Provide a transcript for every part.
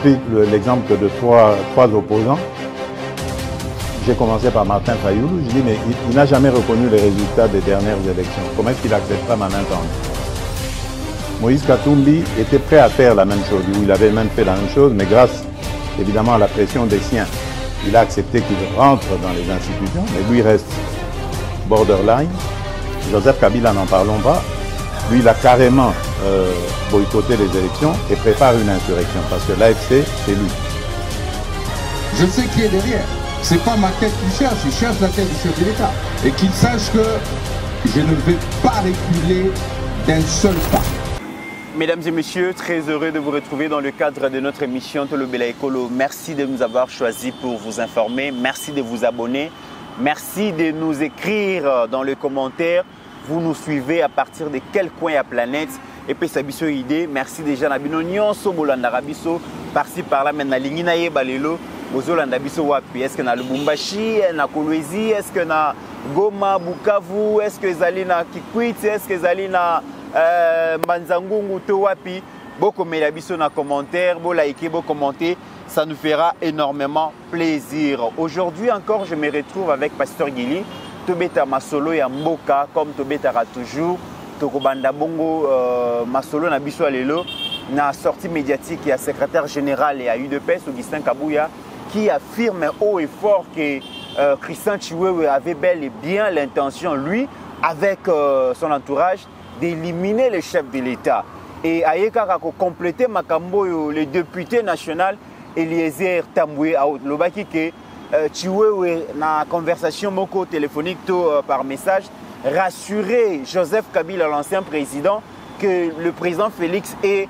pris l'exemple de trois opposants. J'ai commencé par Martin Fayoulou. Je dis, mais il n'a jamais reconnu les résultats des dernières élections. Comment est-ce qu'il acceptera ma main tendue? Moïse Katumbi était prêt à faire la même chose. Il avait même fait la même chose, mais grâce évidemment à la pression des siens, il a accepté qu'il rentre dans les institutions, mais lui reste borderline. Joseph Kabila, n'en parlons pas. Lui, il a carrément boycotté les élections et prépare une insurrection parce que l'AFC, c'est lui. Je sais qui est derrière. C'est pas ma tête qu'il cherche, il cherche la tête du chef de l'État. Et qu'il sache que je ne vais pas reculer d'un seul pas. Mesdames et messieurs, très heureux de vous retrouver dans le cadre de notre émission Tolo Bela Ekolo. Merci de nous avoir choisis pour vous informer. Merci de vous abonner. Merci de nous écrire dans les commentaires. Vous nous suivez à partir de quel coin de la planète. Et puis, ça biso idée. Merci déjà à Binonion, Sobolanda Biso, par-ci par-là, maintenant, Linginaye Balelo. Est-ce que na Lubumbashi, na Kolwezi, est-ce que na Goma, Bukavu, est-ce que zali na Kikwit, est-ce que zali na Manzangungu, Towapi? Beaucoup de biso na commentaire, bo like, bo commenter, ça nous fera énormément plaisir. Aujourd'hui encore, je me retrouve avec Pasteur Guili, Tobeta Masolo et Mboka, comme Tobeta toujours, Tokobanda Bongo Masolo na biso alelo, na sortie médiatique et à secrétaire général et à UDPS, Augustin Kabouya, qui affirme haut et fort que Christian Chiwewe avait bel et bien l'intention, lui, avec son entourage, d'éliminer le chef de l'État. Et Ayeka a complété Makambo, le député national Eliezer Tamboué, à Lobaki, que Chiwewe, dans la conversation moko téléphonique par message, rassurer Joseph Kabila, l'ancien président, que le président Félix est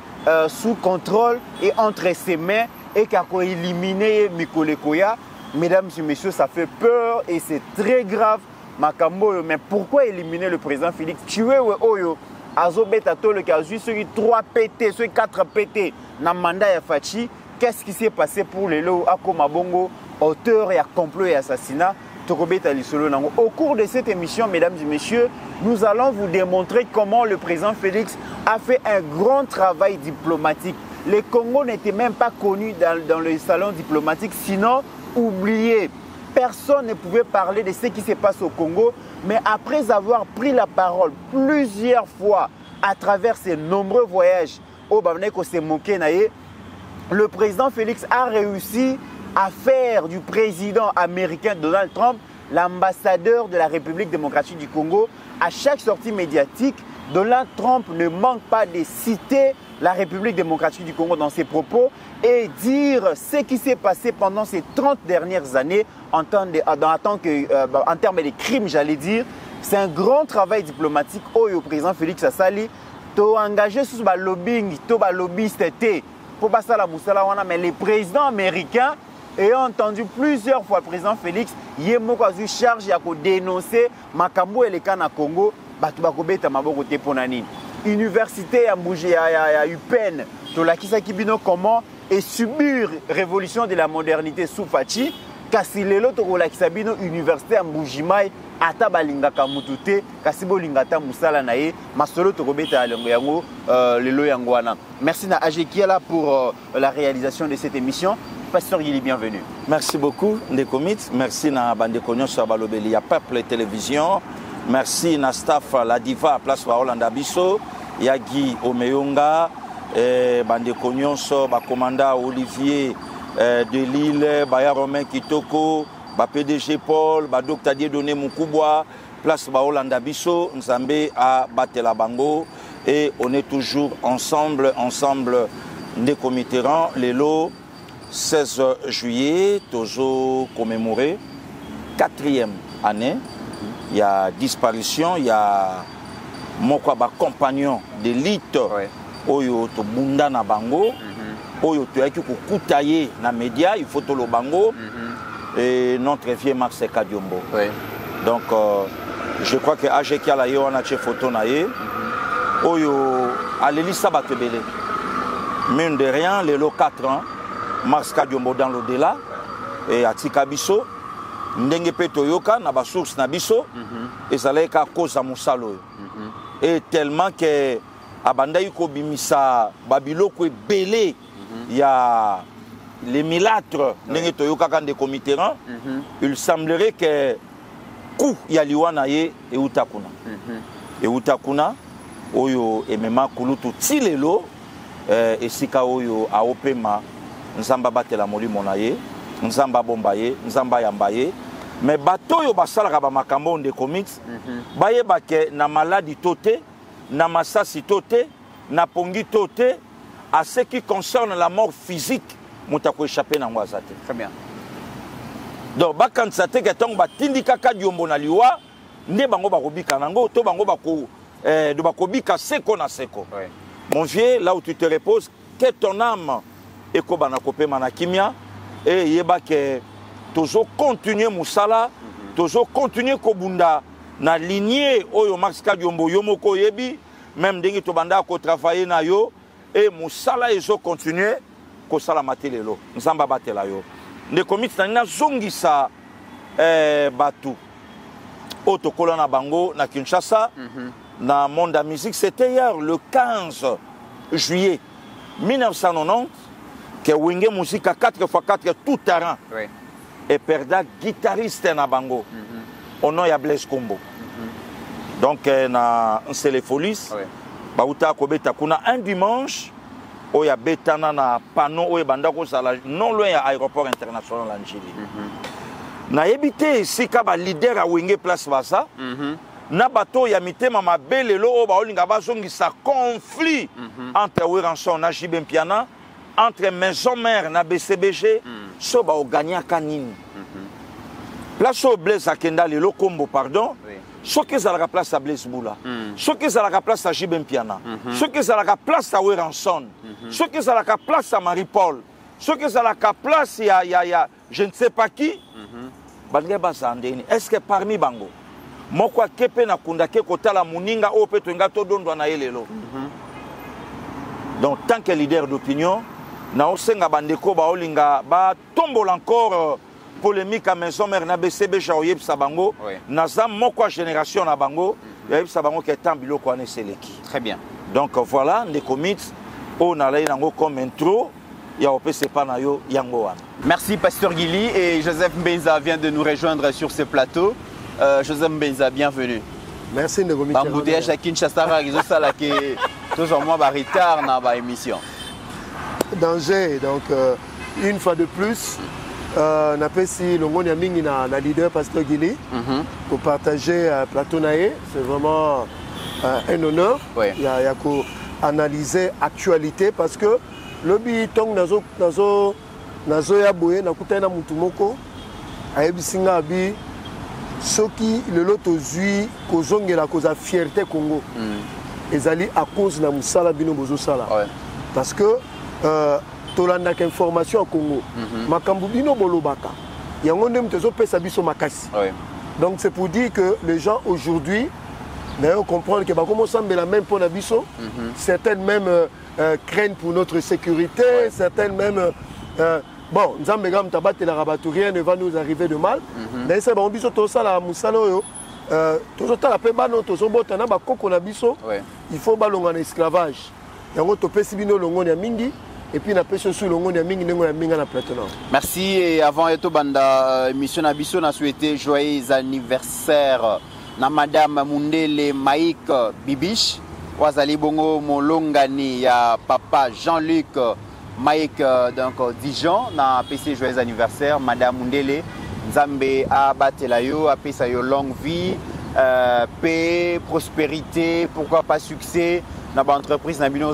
sous contrôle et entre ses mains et qu'il a éliminé Mikole Koya. Mesdames et messieurs, ça fait peur et c'est très grave. Makambo, mais pourquoi éliminer le président Félix? Chiwewe Oyo, Azobeta Tole, qui a joué sur 3 PT, sur 4 PT, dans le mandat de Fachi. Qu'est-ce qui s'est passé pour les lots Akoma Bongo, auteur et à complot et assassinat? Au cours de cette émission, mesdames et messieurs, nous allons vous démontrer comment le président Félix a fait un grand travail diplomatique. Le Congo n'était même pas connu dans le salon diplomatique, sinon oublié. Personne ne pouvait parler de ce qui se passe au Congo, mais après avoir pris la parole plusieurs fois à travers ses nombreux voyages au Bamneko Semokenaye, le président Félix a réussi à faire du président américain Donald Trump l'ambassadeur de la République démocratique du Congo. À chaque sortie médiatique, Donald Trump ne manque pas de citer la République démocratique du Congo dans ses propos et dire ce qui s'est passé pendant ces 30 dernières années en termes de crimes, j'allais dire. C'est un grand travail diplomatique au président Félix Assali. Tu as engagé sur le lobbying, tu as lobbyiste, pour passer la moussala, mais les présidents américains ayant entendu plusieurs fois le président Félix, il y a eu charge de dénoncer Makambo et les cas na Congo, Université à Mougé, à UPenn, comment et subir révolution de la modernité sous Fachi, kasi lelo to la kisabino université à Moujimai ata balinga kamutute kasi bolingata musala nae masolo to kobeta yango lelo yangwana. Merci na Ajekiela pour la réalisation de cette émission. Pasteur Guili, bienvenue. Merci beaucoup Ndekomit, merci na Bandekonyo Sabalobeli ya Peuple Télévision. Merci na staff la diva place Rolanda Biso, Yagi Omeyonga, Bandekonyo ba commandant Olivier de Lille, Baya Romain Kitoko, PDG Paul, Dr Dieudonné Moukouboua, place Rolanda Biso, Nzambe à Batela Bango, et on est toujours ensemble Ndekomiteran, les lots 16 juillet, toujours commémoré, 4e année. Il y a disparition, il y a mon compagnon d'élite, Oyo to Bunda na Bango, Oyo to Yaki Koutaye na média, il faut to le Bango, et notre vieux Max Kadiombo. Donc, je crois que Ajekia la yo a photo nae, Oyo a l'élite Sabatebele. Mine de rien, les lots 4 ans. Max Kadiombo dans l'au-delà et à Tikabiso, Ndenge Petoyoka, na ba source na biso, et ça l'a ka cause à Moussalo. Et tellement que Abanda Yuko Bimisa, Babilo ko belé, il y a les milâtres, il semblerait que coup yaliwana ye et utakuna. Et utakuna oyo emema kulutu tilelo et sika oyo aopema nzamba batela molimo na ye, nzamba bomba ye, nzamba yamba ye. Mais bato yo basalaka ba makambo de comics bayeba ke na maladie toté, na masasi toté, na pongi toté, à ce qui concerne la mort physique, mutako échappé na ngwazate. Très bien. Donc bakansate ke tong batindika ka diombo na liwa nde bango bakobika nango to bango bako de bakobika seko na seko. Ouais. Mon vieux, là où tu te reposes, que ton âme ekobana kopema na kimia et yeba ke toujours continuer musala, toujours continuer kobunda na lignée oyo Max Kadiombo yomoko yebi, même dengi to banda ko travailler na yo et musala ezo continuer ko sala matelelo. Nzamba batela yo. Ne comics na zongisa batu. Oto kolona bango na Kinshasa na monde de la musique, c'était hier le 15 juillet 1990 que Wenge Musique à 4x4 tout terrain. Oui. Et perda guitariste na bango. Au nom ya Blaise Combo. Donc na c'est les folies. Bauta ko beta kuna un dimanche o ya betana na panneau o banda ko sala non loin à aéroport international Angeli. Na ebité sika ba leader a Wenge place basa. Na bato ya mitema mabele lo o ba olinga bazongisa conflit entre Weranson na Jibem Piana, entre maison mère na BCBG. So ba o gagna kanini. Place au Blaise Akenda le Kombo pardon. So que ça la place à Blaise Boula. So que ça la place à Jibem Piana. So que ça la place à Weranson. So que ça la place à Marie-Paul. So que ça la place ya je ne sais pas qui. Bandé bazandeni. Est-ce que parmi bango moko kepe na kundake kotala muninga o peto ngato dondo na elelo. Donc tant que leader d'opinion na osenga bandeko ba olinga ba tombola encore polémique à maison mère na BCB Jaoyeb Sabango na za moko génération na bango yeb Sabango qui est en biloko na seleki. Très bien. Donc voilà les commits on a là nango comme intro ya opese pa na yo yango wana. Merci Pasteur Guili et Joseph Mbenza vient de nous rejoindre sur ce plateau. Joseph Mbenza, bienvenue. Merci de vous Bamboudiage à Kinshasa, toujours moins retard dans l'émission. Danger, donc une fois de plus, on appelle si l'on a mis na leader Pasteur Guili pour partager plateau naé, c'est vraiment un honneur. Il y a qu'à analyser l'actualité parce que le bitong nazo ya boye na kutana mutu moko ayebisinga abi soki le loto zui kozongela koza fierté Congo ezali à cause na musala bino bozo sala parce que tolanda ka information à Congo makambu bino bolobaka yango ndem tezo pesa biso makasi donc c'est pour dire que les gens aujourd'hui d'ailleurs comprendre que ba comment sembla même pour na biso certaines même craignent pour notre sécurité certaines même bon, nous avons rien ne va nous arriver de mal. Mais c'est bon, biso to sala musala yo. To sala pe ba no to so botana ba koko na biso. Il faut balonga en esclavage. Yango to pesi bino longo ya mingi et puis na pesi sur longo ya mingi nengo ya minga na plateau. Merci et avant eto banda émission na biso na souhaiter joyeux anniversaire na madame Mundele Maïk Bibiche. Wazali bongo molongani ya papa Jean-Luc Mike donc Dijon na PC joyeux anniversaire madame Mundele Nzambe a batelayo a pesa yo longue vie paix prospérité pourquoi pas succès na ba entreprise na bino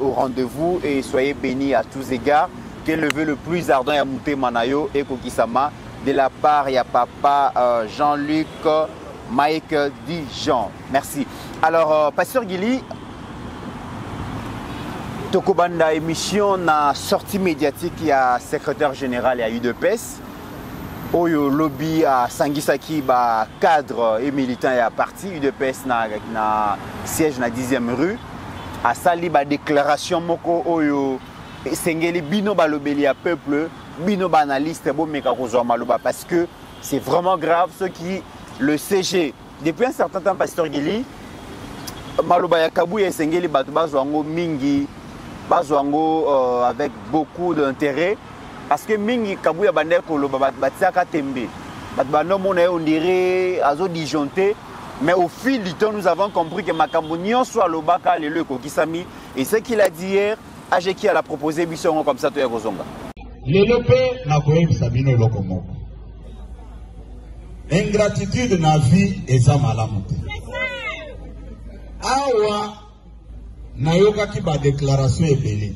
au rendez-vous et soyez bénis à tous égards que le vœu le plus ardent ya mutema na yo et kokisama de la part ya papa Jean-Luc Mike Dijon. Merci. Alors Pasteur Guili Tokobanda émission na sortie médiatique il y a secrétaire général à UDPS Oyo lobby à Sangisaki ba cadre et militant et à parti UDPS na siège na 10e rue à sali ba déclaration moko oyo sengeli bino ba lobeli à peuple bino ba analyste bo meka kozwa maloba parce que c'est vraiment grave ce qui le CG depuis un certain temps Pasteur Guili maloba ya kabu ya sengeli bato bazwango mingi bazwango avec beaucoup d'intérêt parce que mingi kabuya bandeko lo batiaka tembe batbano mona on dirait azo disjoncté mais au fil du temps nous avons compris que makambo nyonso alobaka lelo kokisami et ce qu'il a dit hier Ajeki a proposé biso comme ça to ya kozonga lelo pe na koyebisa bino eloko moko ingratitude na vie eza malamu te awa nayokaki ba déclaration ebele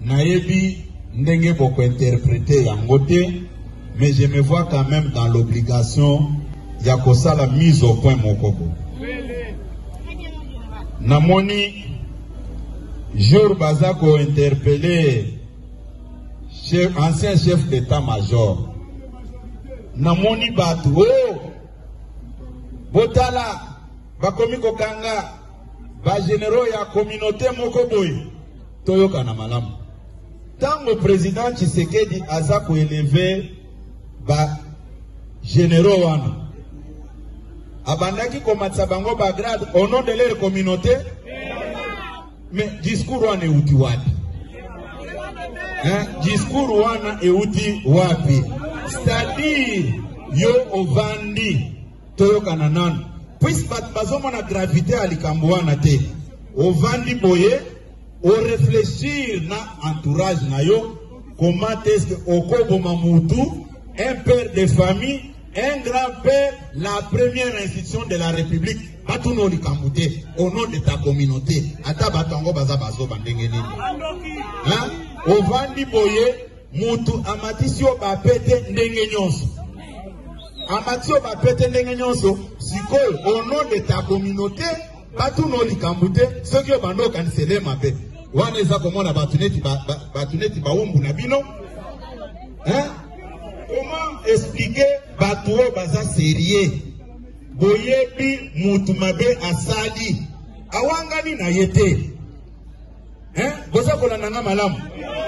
nayebi ndenge boko interpréter yango te mais je me vois quand même dans l'obligation ya kosala mise au point moko namoni jour bazako interpellé ancien chef d'état-major namoni batu botala bakomi kokanga ba généraux ya communauté moko boy toyoka na malamu tango président Tshisekedi aza ko élever ba généraux wana abandaki komatsa bango ba grade au nom de leur communauté mais discours wana euti wapi discours wana euti wapi c'est-à-dire yo ovandi toyoka na nanu puis bazomona gravité ya likambo wana te ovandi boye o réfléchir na entourage na yo comment est-ce que okoboma mutu un père de famille un grand-père la première institution de la République batuno likambo te au nom de ta communauté ata batango baza bazo bandenge nini ovandi boye mutu amatisi yo bapete ndenge nyonso amatio bapete ndenge nyonso sikoyo au nom de ta communauté batuno likambo te soki yo bando okanisele mabe wana eza komona batuneti bawumbu na bino comment expliquer bato oyo baza sérieux boyebi mutu mabe asali awangani na ye te boza kolanda nga malamu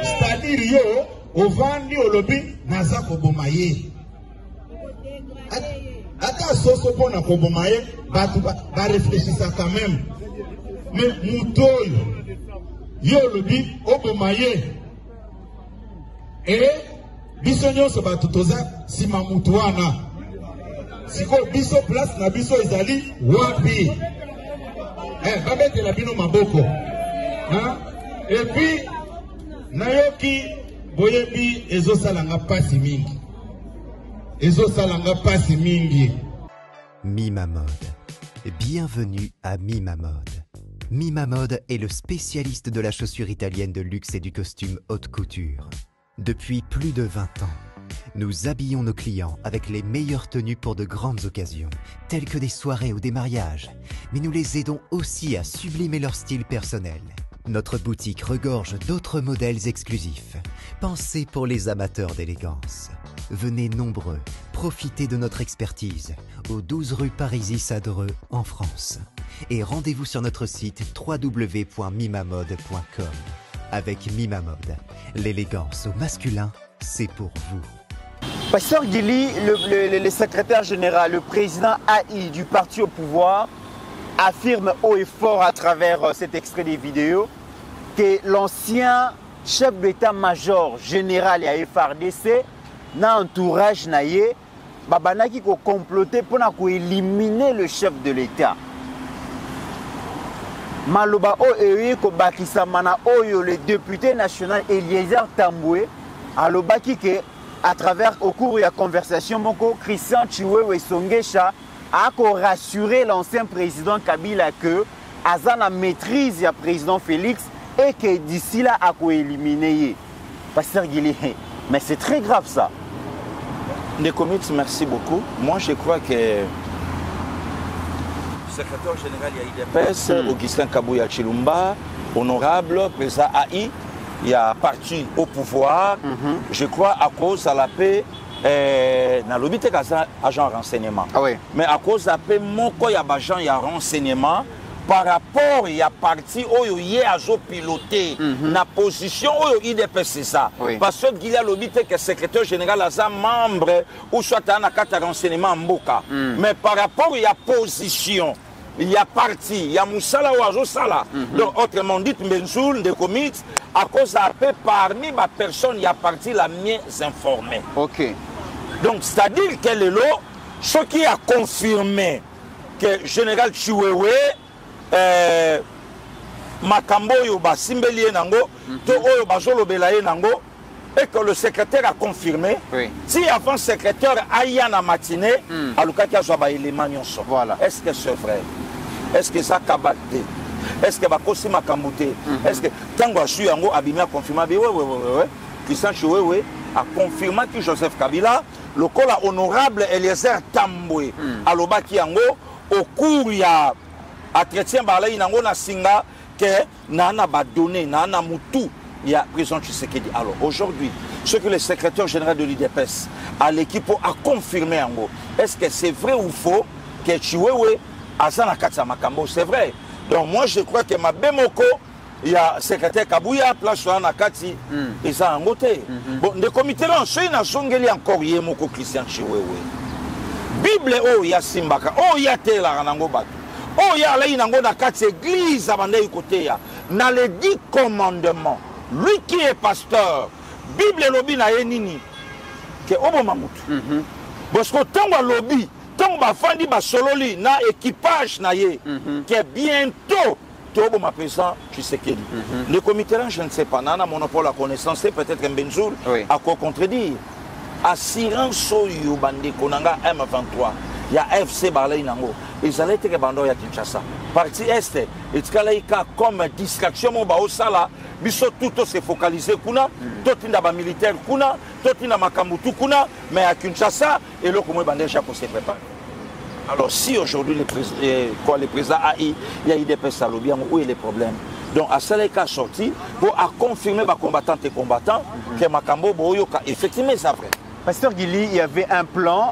c'est-à-dire yo ovandi olobi naza koboma ye ata soso mpona koboma ye bato barefléchisa quand même mais mutu oyo yo olobi oboma ye biso nyonso bato toza nsima mutu wana sikoyo biso place na biso ezali wapi babetela bino maboko epuis nayoki boyebi ezosalanga pasi mingi Mima Mode. Bienvenue à Mima Mode. Mima Mode est le spécialiste de la chaussure italienne de luxe et du costume haute couture. Depuis plus de 20 ans, nous habillons nos clients avec les meilleures tenues pour de grandes occasions, telles que des soirées ou des mariages, mais nous les aidons aussi à sublimer leur style personnel. Notre boutique regorge d'autres modèles exclusifs, pensés pour les amateurs d'élégance. Venez nombreux, profitez de notre expertise au 12 rue Parisis-Sadreux en France. Et rendez-vous sur notre site www.mimamode.com. Avec Mima Mode, l'élégance au masculin, c'est pour vous. Pasteur Guili, le secrétaire général, le président AI du parti au pouvoir, affirme haut et fort à travers cet extrait des vidéos que l'ancien chef d'état-major général à FARDC, dans l'entourage naïe, babanaki ko comploté pour éliminer le chef de l'État. Maloba o ewe ko bakisa mana oyo le député national Eliezer Tamboué alobaki que à travers au cours de la conversation moko Christian Chiwewe Songesha a rassuré l'ancien président Kabila que aza la maîtrise du président Félix et que d'ici là a éliminé. Pasteur Guili, mais c'est très grave ça. Nekomit, merci beaucoup. Moi je crois que le secrétaire général IDPS, Augustin Kabouya Chilumba, honorable, président AI, il a parti au pouvoir, je crois à cause de la paix, dans le but agent renseignement. Ah oui. Mais à cause de la paix, mon il y a agent renseignement par rapport il y a parti où il y a piloté la position où il IDPS c'est ça. Oui. Parce que il y a le but que le secrétaire général a membre ou soit un renseignement en Mboka. Mais par rapport il y a position il y a parti, il y a Moussala ou Azosala. Donc, autrement dit, Benzoul, de comics, à cause d'un peu parmi les personnes, il y a parti la mieux informée. Ok. Donc, c'est-à-dire que le lot, ce qui a confirmé que Général Chiwewe, Makambo Yoba Simbeli Nango, To Oyoba Zolobelaye Nango, et que le secrétaire a confirmé, si avant le secrétaire Aya na matinée, Alukaki Zoba élément nyonso. Voilà. Est-ce que c'est vrai? Est-ce que ça kabate? Est-ce que Bakosi Makamboute? Est-ce que Tango Asu Yango Abimi a confirmé? Oui. Christian Chiwewe a confirmé que Joseph Kabila, le col honorable Eliezer Tambwe, Alobaki Yango, au cours il y a entretien Balaï Nango na Singa, que Nana ba donné, Nana Moutou. Il y a président Tshisekedi. Alors aujourd'hui, ce que le secrétaire général de l'IDPS à l'équipe a confirmé en gros, est-ce que c'est vrai ou faux que Chiwewe a Zana Katsa Makambo? C'est vrai. Donc moi je crois que ma Bemoko, il y a secrétaire Kabouya, place sur Anakati, et ça en côté. Bon, le comité là, c'est une zongeli encore Yemoko Christian Chiwewe. Bible, oh, il y a Simbaka, oh, il y a Tela Ranango Batu. Oh, il y a là, il y a Katsa église à Bandai côté. Dans les 10 commandements. Lui qui est pasteur, Bible lobby na yenini que obo mamutu. Parce que tant que lobby, tant que fandi ba sololi na équipage na ye que bientôt tout ma présent tu sais qu'il. Le comité là je ne sais pas, nana monopole à connaissance, c'est peut-être un Benzoul à quoi contredire. Assurance soyo bande konanga M23. Il y a FC Barley Nango. Ils allaient être bandés à Kinshasa. Partie Est, et comme distraction, mon bao sala, biso tout se focaliser kuna, tout in militaire kuna, tout in Makamutu kuna, mais à Kinshasa, et le comment bandé chaque se prépare. Alors si aujourd'hui le président AI, il y a eu des personnes bien où est le problème. Donc à cela qui a sorti pour confirmer les combattants et combattants que Makambo Boyoka effectivement c'est vrai. Pasteur Guili, il y avait un plan.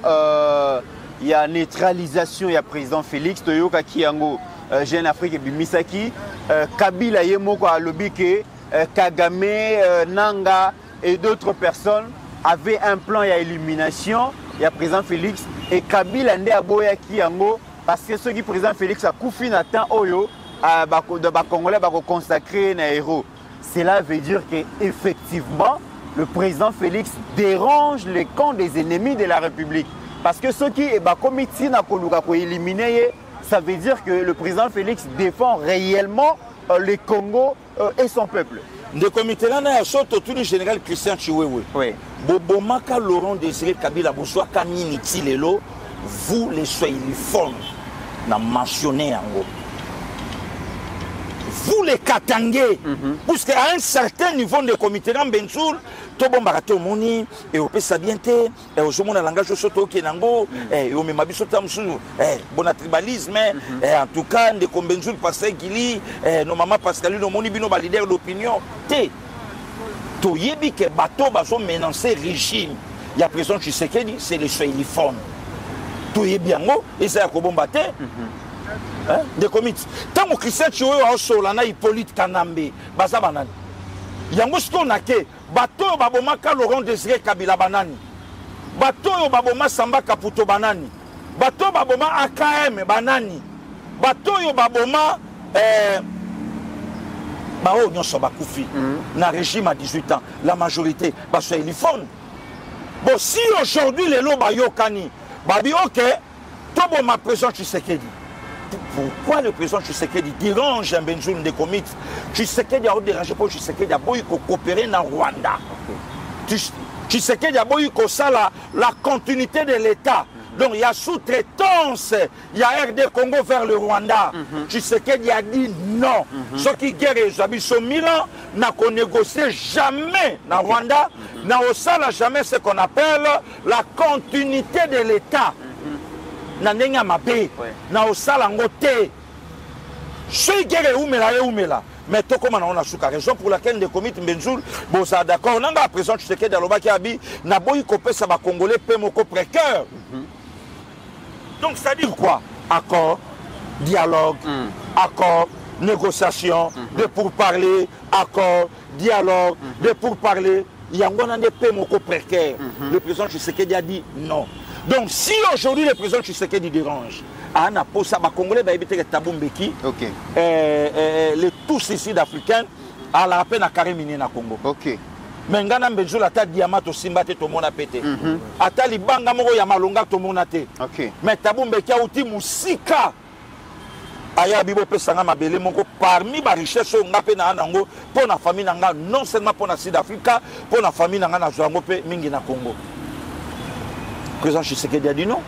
Il y a neutralisation, il y a président Félix Toyoka Kiango, Jeune Afrique et Bimisaki, Kabila Yemoko a lobby que Kagame, Nanga et d'autres personnes avaient un plan, il y a élimination, il y a président Félix et Kabila Nde Aboya Kiango parce que ceux qui président Félix a Koufi Nathan Oyo, de Congolais va consacrer un héros. Cela veut dire qu'effectivement, le président Félix dérange les camps des ennemis de la République. Parce que ceux qui sont éliminés, ça veut dire que le président Félix défend réellement le Congo et son peuple. Le comité là, il y a tout le général Christian Chiwewe. Oui. Bobomaka Laurent Désiré Kabila Boussoua Kamini Tilelo, vous les soyez formes, n'a mentionné en gros. Vous les Katangé, parce qu'à un certain niveau de comité là, Benzoul, Tobo Marato Moni, et au Pesabiente, et au Somon langage Soto Kenango, et au Memabisotam Sou, bon tribalisme, et en tout cas, de Benzoul Pasteur Guili, nos mamans Pascaline, nos moni bino leader d'opinion, to yebi que bateau baso menacé régime. Il y a président Tshisekedi, c'est les soiliformes. To yebi yango, et ça a combattu. De comités. Tant que Christian Chiwewe a solana Hippolyte Kanambe, baza banani. Yango ce qu'on a que bateau babomaka Laurent Désiré Kabila banani. Bateau baboma Samba Kaputo banani. Bateau baboma AKM banani. Bateau baboma bao nyonso bakufi na régime à 18 ans. La majorité baso uniforme. Bon si aujourd'hui les lots bayokani babi OK tobo ma présence Tshisekedi. Pourquoi le président Tshisekedi dérange un Benzoul de comics? Tshisekedi a dérangé pour Tshisekedi a beau coopérer dans Rwanda. Tshisekedi a beau la continuité de l'État. Donc il y a sous-traitance, il y a RD Congo vers le Rwanda. Tshisekedi a dit non. Ce qui guerre les habitants Milan n'a qu'on négocié jamais dans Rwanda, n'a jamais ce qu'on appelle la continuité de l'État. Nanenga mabe na osala ngote ce guerre umela mais to comme on a souka raison pour laquelle les comités Benzoul bon ça d'accord on a président Tshisekedi alobaki abi na boyi kopesa ba congolais pe moko précaire. Donc ça dit quoi? Accord, dialogue, accord, négociation, de pourparler, accord, dialogue, de pourparler. Il y a un peu moko précaire. Le président Tshisekedi a dit non. Donc si aujourd'hui le président Tshisekedi dérange, ana posa ba congolais ba ebité Thabo Mbeki. OK. Les tous sud-africains à la peine à carré minier na Congo. OK. Mais ngana mbezula ata diamant to simba te to mona pété. Ata libanga moko ya malonga to mona te. OK. Mais Thabo Mbeki auti musika. Aya bibo pesanga mabele moko parmi ba richesse nga pe na nango pour na famille nanga non seulement pour na Sud-Africa, pour na famille nanga na Zwango pe mingi na Congo. Président Tshisekedi a dit non.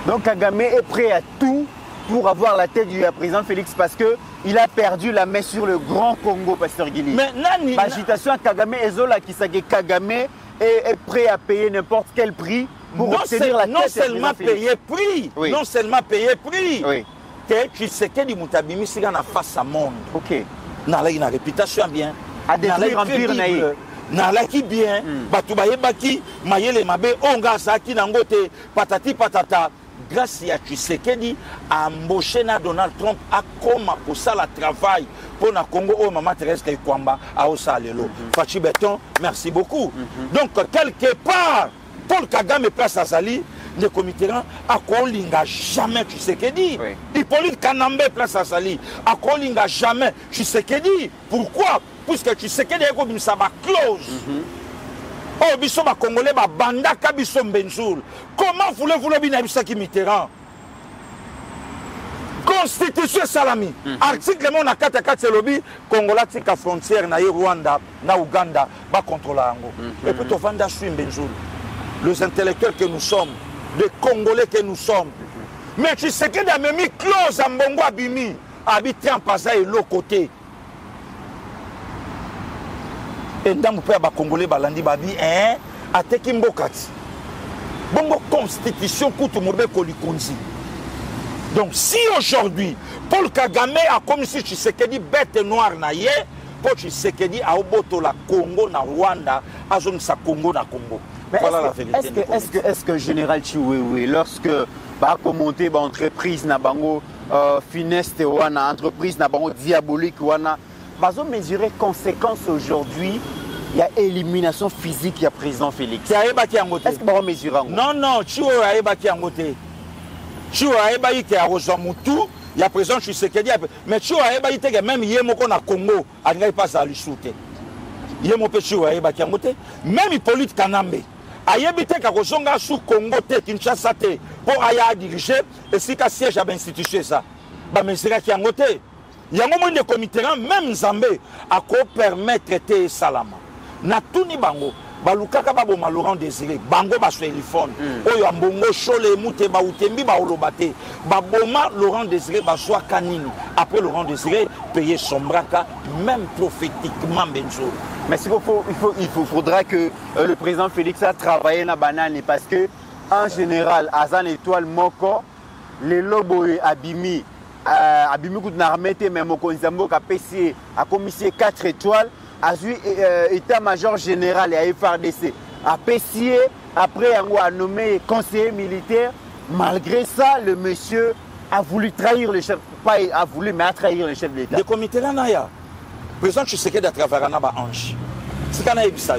Donc Kagame est prêt à tout pour avoir la tête du président Félix parce que il a perdu la main sur le grand Congo, Pasteur Guili. Mais nani l'agitation à Kagame Ezola qui sait que Kagame est prêt à payer n'importe quel prix pour obtenir la tête. Non seulement payer prix, oui. Non seulement payer prix. Oui. Que Tshisekedi mutabimi sika na face à monde. OK. Na la une réputation bien. À détruire empire naïe. Na la qui bien, batu bayebaki mayele mabe onga saki nangote patati patata. Grâce à Tshisekedi a embauché na Donald Trump a comme pour ça le travail pour na Congo au maman Thérèse Kwamba a osa lelo. Fachi Beton, merci beaucoup. Donc quelque part Paul Kagame place à Zali ne committeront à Kolinga jamais Tshisekedi. Hippolyte Kanambe place à Zali à Kolinga jamais Tshisekedi. Pourquoi? Puisque Tshisekedi est comme une sabbat close. Oh, biso ba Congolais ba banda ka biso Benzoul. Comment voulez-vous le binabisa qui Mitterrand? Constitution salami. Article mon na 4 lobby Congolais tika frontière na Rwanda na Uganda ba contrôler ango. Et puis to vanda suis Benzoul. Les intellectuels que nous sommes, les Congolais que nous sommes. Mais tu sais que dans mes clause en Bongo Abimi habité en Paza et l'autre côté. Et dans mon père Congolais balandi babi hein ateki mbokati. Bongo constitution kutu mobe kolikonzi. Donc si aujourd'hui Paul Kagame a comme si Tshisekedi bête noire na ye, pour Tshisekedi a oboto la Congo na Rwanda, a zone sa Congo na Congo. Mais voilà la vérité. Est-ce que général Chiwewe lorsque ba commenter ba entreprise na bango funeste wana entreprise na bango diabolique wana bazo mesurer conséquences aujourd'hui, il y a élimination physique, il y a président Félix. Est-ce que bazo mesurer? Non non, Chiwewe ayebaki yangote. Chiwewe ayebaki ya rozwa mutu, il y a président Tshisekedi mais Chiwewe ayebaki te même yemoko na Congo, alinga pas à l'isouté. Yemope Chiwewe ayebaki yangote, même Hippolyte Kanambe ayebite ka kozonga sous Congo te Kinshasa te pour aya diriger et si ka siège à institution ça ba mesira ki yangote yango mo ne comité même Nzambe a ko permettre te salama na tuni bango balukaka babo Laurent Désiré bango ba so téléphone oyo ambongo chole mute ba utembi ba olobate ba boma Laurent Désiré ba so kanini après Laurent Désiré payer son braca même prophétiquement benzo. Mais il faudra que le président Félix a travaillé na banane parce que en général Azan étoile moko les lobo abimi kout na remete mais moko nzambo ka PC a commissaire 4 étoiles a vu état-major général et FARDC a PC après a nommé conseiller militaire. Malgré ça le monsieur a voulu trahir le chef, pas a voulu mais a trahir le chef de l'État. Le comité là naya président Tshisekedi à travers un ange. C'est quand il s'est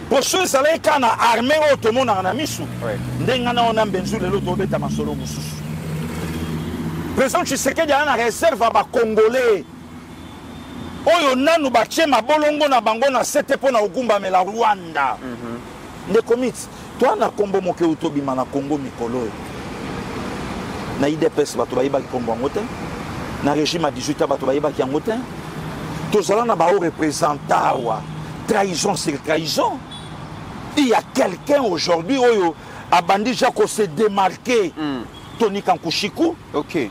pour ceux qui sont armés au monde en amisu. Ndengana on a benzu le loto beta masolo mususu. Président Tshisekedi a une réserve à Congolais. Oyo nanu bache mabolongo na bango na sete po na ugumba me la Rwanda. Ne commit. Toi na kombo moke utobima na Congo mikolo. Na IDPS bato bayiba kombo ngote. Na régime à 18 ans bato bayiba ki ngote. Tous allons na représentant trahison sur trahison. Il y a quelqu'un aujourd'hui oyo a bandi jako se démarquer Tony Kankushiku. OK.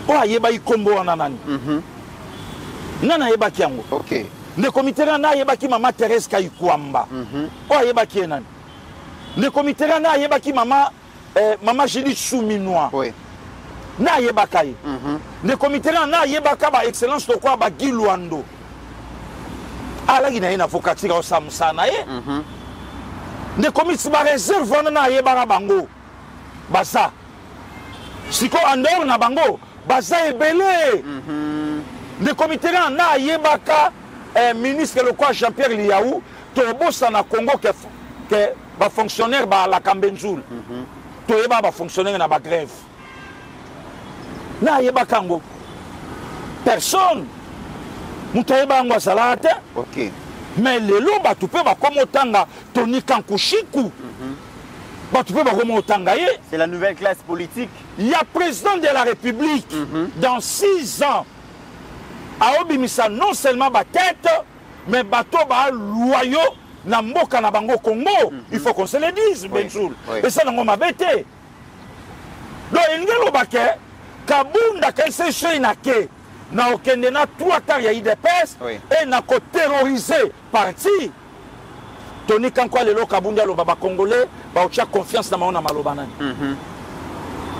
O ayeba ikombo wana nani. Nana yeba kiango. OK. Le comité na yeba ki mama Thérèse Kwamba. O ayeba ki nani. Le comité na yeba ki mama Julie Souminois. Oui. Na yeba kai. Le comité na yeba ka ba excellence to kwa ba Giluando. Ala gina ina fokatira o samsana ne comité ba réserve na yeba bango. Basa. Siko andor na bango, basa ebele. Le comité na yeba ka ministre le quoi Jean-Pierre Liaou to bossa na Congo que ba fonctionnaire ba la Kambenzul. To yeba ba fonctionnaire na ba grève. na yeba kango personne mutu ayeba yango azala te. Ok. Mais lelo bato mpe bakoma otanga Tony Kankushiku bato mpe bakoma otanga ye. C'est la nouvelle classe politique. Il y a président de la République dans 6 ans aobimisa non seulement ba tête mais bato ba loyaux na mboka na bango Congo. Il faut qu'on se le dise, Benjoul. Et ça nango mabete. Donc ngelo bake kabunda kaise shina ke na okende na 3 tar ya IDPS et na ko terroriser parti. Tony Kankwa lelo kabunda lo baba congolais ba ocha confiance na maona maloba nani.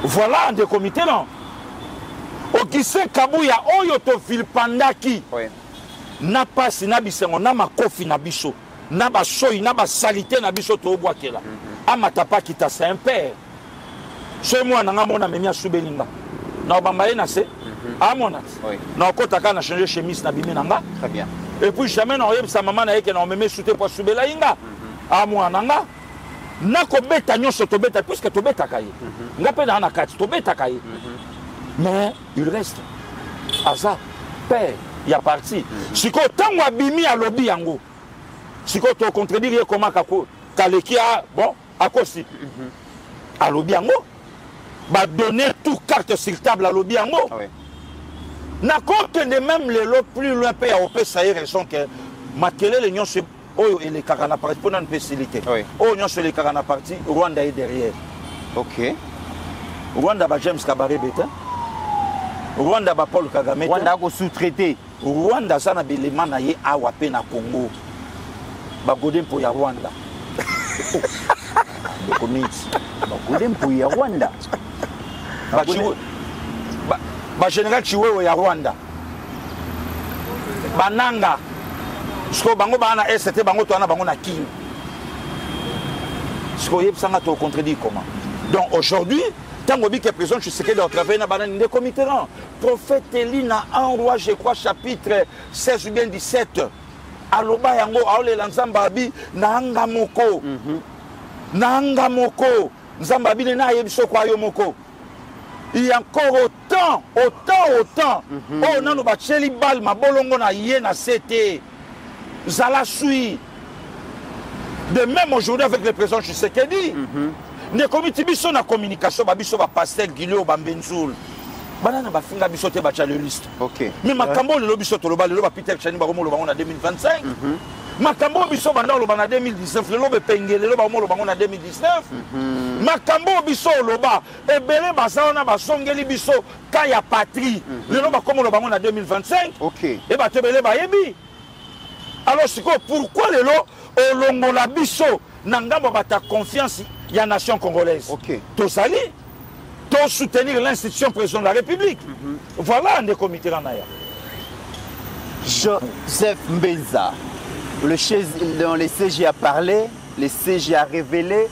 Voilà un des comités non. Okise kabuya oyo to filpandaki. Na pasi na bisengo na makofi na biso. Na ba soyi na ba salité na biso to obwakela. Amata pa kita c'est un père. Ce moi na mona memia subelinga. Na obambaye na se. Amona. Na okotaka na changer chemise na bimi nanga. Très bien. Et puis jamais na oyeb sa maman na yeke na omeme souté pour subela inga. Amona nanga. Na ko beta nyonso to beta puisque to beta kaye. Nga pe na kati to beta kaye. Mais il reste Aza père il y a parti. Siko tango abimi a lobby yango. Siko to contredire comment kako kalekia bon akosi. A lobby yango ba donner tout carte sur table à lobby yango. Na compte de même les lots plus loin paye au ça y raison que makele les nyonso oyo et les karana parti pour une facilité. Oh nyonso les karana parti Rwanda est derrière. OK. Rwanda ba James Kabarebe beta. Rwanda ba Paul Kagame. Rwanda ko sous-traité. Rwanda sana bilema na ye awa pe na Congo. Ba godem pour ya Rwanda. De community. Ba godem pour ya Rwanda. Ba général Chiwewe ya Rwanda. Bananga. Sko bango bana ST bango to ana bango na King. Sko yeb sanga to contredire comment. Donc aujourd'hui tant que le président Tshisekedi doit travailler dans le comité. Prophète Elina en roi, je crois, chapitre 16 ou bien 17. Aloba yango, aole lanzambabi, nanga moko. Nanga moko. Nzambabi na yebiso kwa yo moko. Il y a encore autant. Oh, non, nous bacheli bal, ma bolongo na yé na sete. Zala sui. De même aujourd'hui avec le président Tshisekedi. Ne komiti biso na communication ba biso ba pasteur Guilio ba Benjoul. Banana ba finga biso te ba chaleliste. OK. Mais makambo le biso to lo ba Peter Chani ba mo lo ba na 2025. Makambo biso ba lo ba na 2019, le lo be pengele lo ba mo lo ba na 2019. Makambo biso lo ba ebele ba sa na ba songeli biso ka ya patrie. Le lo ba komo lo ba na 2025. OK. Et ba tebele ba yebi. Alors siko pourquoi le lo olongo la biso na ngambo ba ta confiance il y a nation congolaise. OK. Tout sali, tout soutenir l'institution président de la République. Voilà un des comités en ailleurs. Joseph Mbenza, dans les CG a parlé, les CG a révélé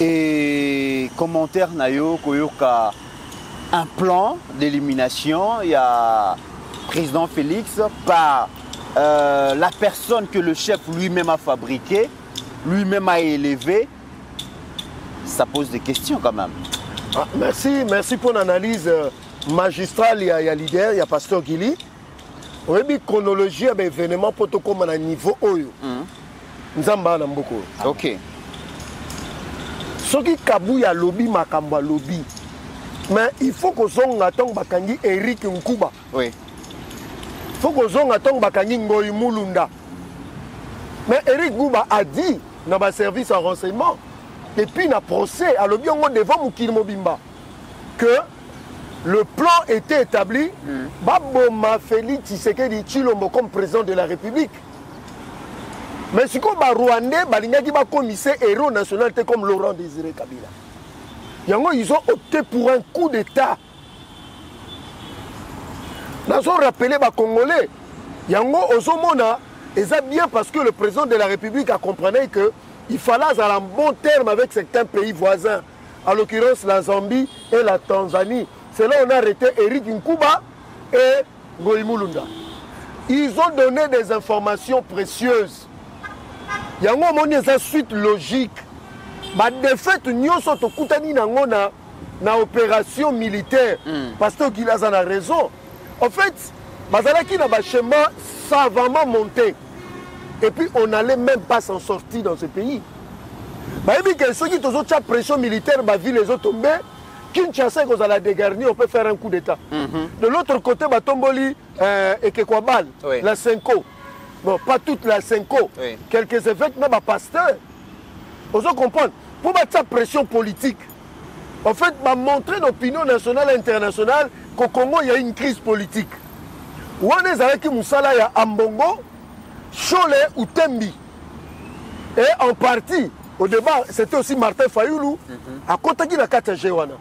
et commentaire nayo koyoka un plan d'élimination. Il y a président Félix par la personne que le chef lui-même a fabriqué, lui-même a élevé. Ça pose des questions quand même. Ah, merci pour l'analyse magistrale. Il y a leader, il y a pasteur Guili. On a une chronologie avec événement pour tout comme à niveau oyo. Nous avons beaucoup. OK. Ce qui kabouya lobby makamba lobby. Mais il faut que son attend bakangi Eric Nkuba. Oui. Il faut que son attend bakangi Ngoyi Mulunda. Mais Eric Nkuba a dit dans le service en renseignement depuis le procès à l'obiongo devant Moukil Mobimba que le plan était établi Baboma Félix Tshisekedi Tshilombo comme président de la République. Mais si comme Rwandais, Balingaki va commissaire héros national comme Laurent Désiré Kabila. Ils ont opté pour un coup d'État. Nous avons rappelé les Congolais. Yango Ozomona, et ça bien parce que le président de la République a compris que il fallait aller en bon terme avec certains pays voisins, en l'occurrence la Zambie et la Tanzanie. C'est là qu'on a arrêté Eric Nkuba et Ngoyi Mulunda. Ils ont donné des informations précieuses. Il y a une suite logique. La défaite, nous sommes tous les na opération militaire. Pasteur Gilas en a raison. En fait, Bazalaki n'a pas schéma savamment monté. Et puis on n'allait même pas s'en sortir dans ce pays. Ceux qui ont une pression militaire, les autres tombés. Kinshasa, quand on a dégarni, on peut faire un coup d'État. De l'autre côté, Tomboli et Kekwabal, la Senko. Bon, pas toute la Senko. Quelques évêques, même pasteurs. On se comprend. Pour mettre sa pression politique, en fait, montrer l'opinion nationale et internationale qu'au Congo, il y a une crise politique. Où on est avec Moussala, il y a Ambongo, Chole ou Tembi. Et en partie, au départ, c'était aussi Martin Fayoulou, à côté de la Katajewana.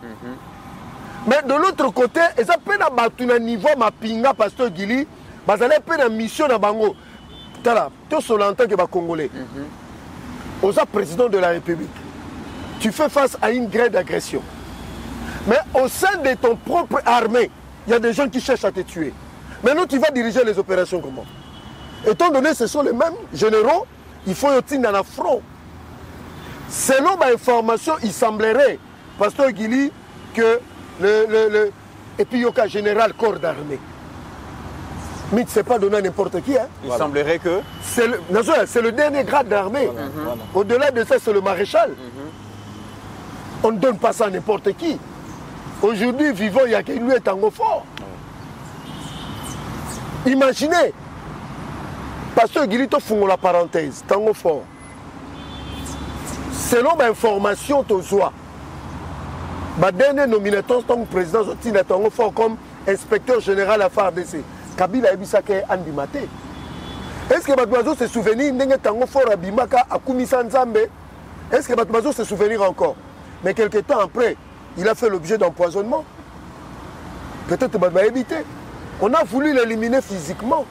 Mais de l'autre côté, ils ont peine à battre un niveau, ma pinga, Pasteur Gili, ils ont peine à mission à Bango. Tout ce longtemps que les Congolais. Aux président de la République, tu fais face à une grande agression. Mais au sein de ton propre armée, il y a des gens qui cherchent à te tuer. Maintenant, tu vas diriger les opérations comment? Étant donné que ce sont les mêmes généraux, il faut y dans la front. Selon ma information, il semblerait, Pasteur Guili, que le Epioka général corps d'armée, mais il ne s'est pas donné à n'importe qui. Hein. Il semblerait que... C'est le dernier grade d'armée. Au-delà de ça, c'est le maréchal. On ne donne pas ça à n'importe qui. Aujourd'hui, vivant, il y a qui lui est Tango fort. Imaginez, Pasteur Guilito font la parenthèse, Tango fort. Selon ma information, Tozoa, ma dernière nomination en tant que président de Tango fort comme inspecteur général à FARDC. Kabila Ebisake Andi Maté. Est-ce que Batouazo se souvenir de Tango fort à Bimaka à Koumissa Nzambe? Est-ce que Batouazo se souvenir encore? Mais quelques temps après, il a fait l'objet d'empoisonnement. Peut-être qu'il va éviter. On a voulu l'éliminer physiquement.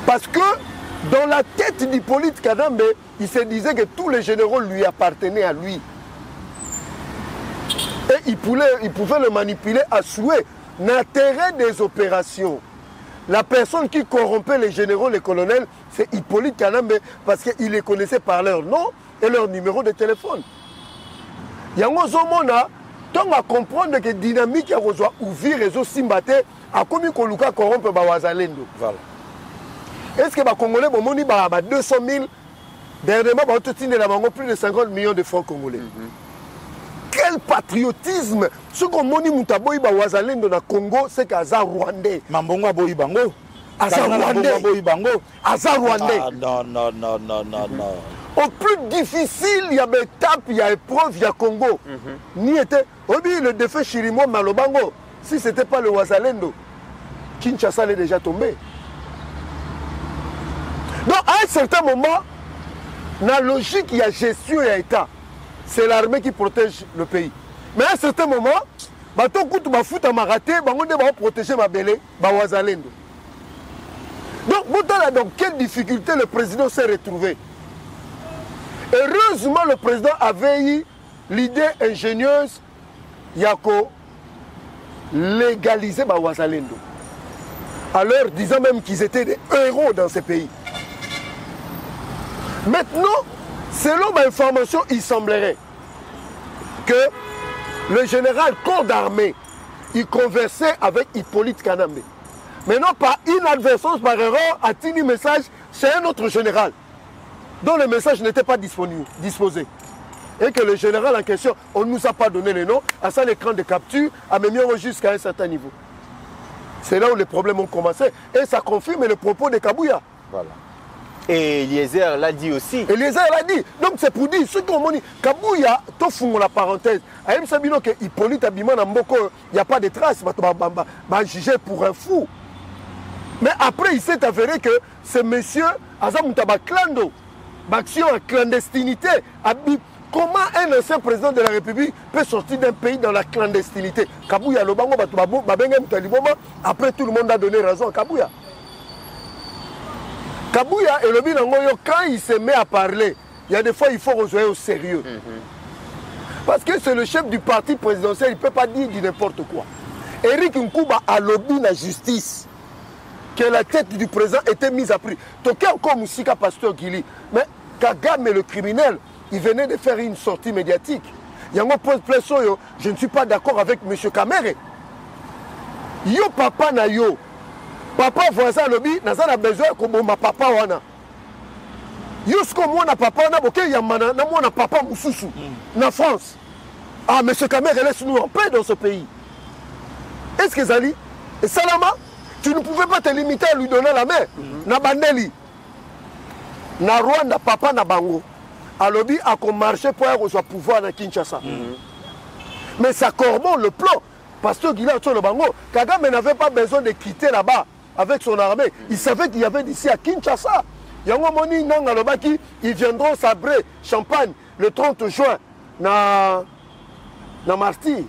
Parce que dans la tête d'Hippolyte Kadambe, il se disait que tous les généraux lui appartenaient à lui. Et il pouvait le manipuler à souhait. L'intérêt des opérations. La personne qui corrompait les généraux, les colonels, c'est Hippolyte Kadambe parce qu'il les connaissait par leur nom et leur numéro de téléphone. Yango Zomona, tant à comprendre que dynamique a rejoint ouvrir réseau Simbate a commis qu'on luka corrompre Bawazalendo. Voilà. Est-ce que les Congolais ont 200 000 dernièrement, plus de 50 millions de francs congolais? Quel patriotisme! Ce qu'on m'a dit, Moutaboy Bawazalendo dans le Congo, c'est qu'Aza Rwandais. Mambongo Aboy Bango. Aza Rwandais. Aza Rwandais. Non. Au plus difficile, il y a des étapes, il y a épreuve, il y a Congo. Ni était. Le défait Chirimo Malobango, si ce n'était pas le Wazalendo, Kinshasa est déjà tombé. Donc, à un certain moment, dans la logique, il y a gestion et État. C'est l'armée qui protège le pays. Mais à un certain moment, bateau coûte ma foot à maraté, on va protéger ma belle, Wazalendo. Donc, dans quelle difficulté le président s'est retrouvé? Heureusement, le président avait eu l'idée ingénieuse, Yako, légaliser Wazalendo. Alors, disant même qu'ils étaient des héros dans ce pays. Maintenant, selon ma information, il semblerait que le général corps d'armée, il conversait avec Hippolyte Kadambe. Maintenant, par inadvertance, par erreur, a tenu message chez un autre général, dont le message n'était pas disposé. Et que le général en question, on ne nous a pas donné le nom, à ça l'écran de capture, a mis jusqu'à un certain niveau. C'est là où les problèmes ont commencé. Et ça confirme le propos de Kabouya. Voilà. Et Eliezer l'a dit aussi. Eliezer l'a dit. Donc c'est pour dire, ceux qui ont dit, Kabouya, tout font la parenthèse. Aïm Sabino, que Hippolyte Abima Namboko, il n'y a pas de traces, va juger pour un fou. Mais après, il s'est avéré que ce monsieur, Azamoutaba Klando, action en clandestinité, comment un ancien président de la République peut sortir d'un pays dans la clandestinité? Kabouya, le bango, après tout le monde a donné raison à Kabouya. Kabouya et le Binangoyo, quand il se met à parler, il y a des fois il faut rejoindre au sérieux. Parce que c'est le chef du parti présidentiel, il ne peut pas dire n'importe quoi. Eric Nkouba a lobby la justice, que la tête du président était mise à prix. Toké encore Moussika Pasteur Guili. Mais Kagame, le criminel, il venait de faire une sortie médiatique. yango place oyo je ne suis pas d'accord avec monsieur Kamere. Yo papa na yo papa voisin lobi naza na besoin ko bomba papa wana yo sko mona papa na boke yamana na mona papa mususu na France. Ah monsieur Kamere, laisse-nous en paix dans ce pays. Est-ce que Zali et Salama, tu ne pouvais pas te limiter à lui donner la main. Na bandeli na Rwanda papa na bango alobi a qu'on marché pour avoir pouvoir na Kinshasa. Mais ça corrompt le plan. Pasteur Guilla sur le bango, Kagame n'avait pas besoin de quitter là-bas avec son armée. Il savait qu'il y avait d'ici à Kinshasa. Yango moni nanga lobaki, ils viendront sabrer Champagne le 30 juin na Marty.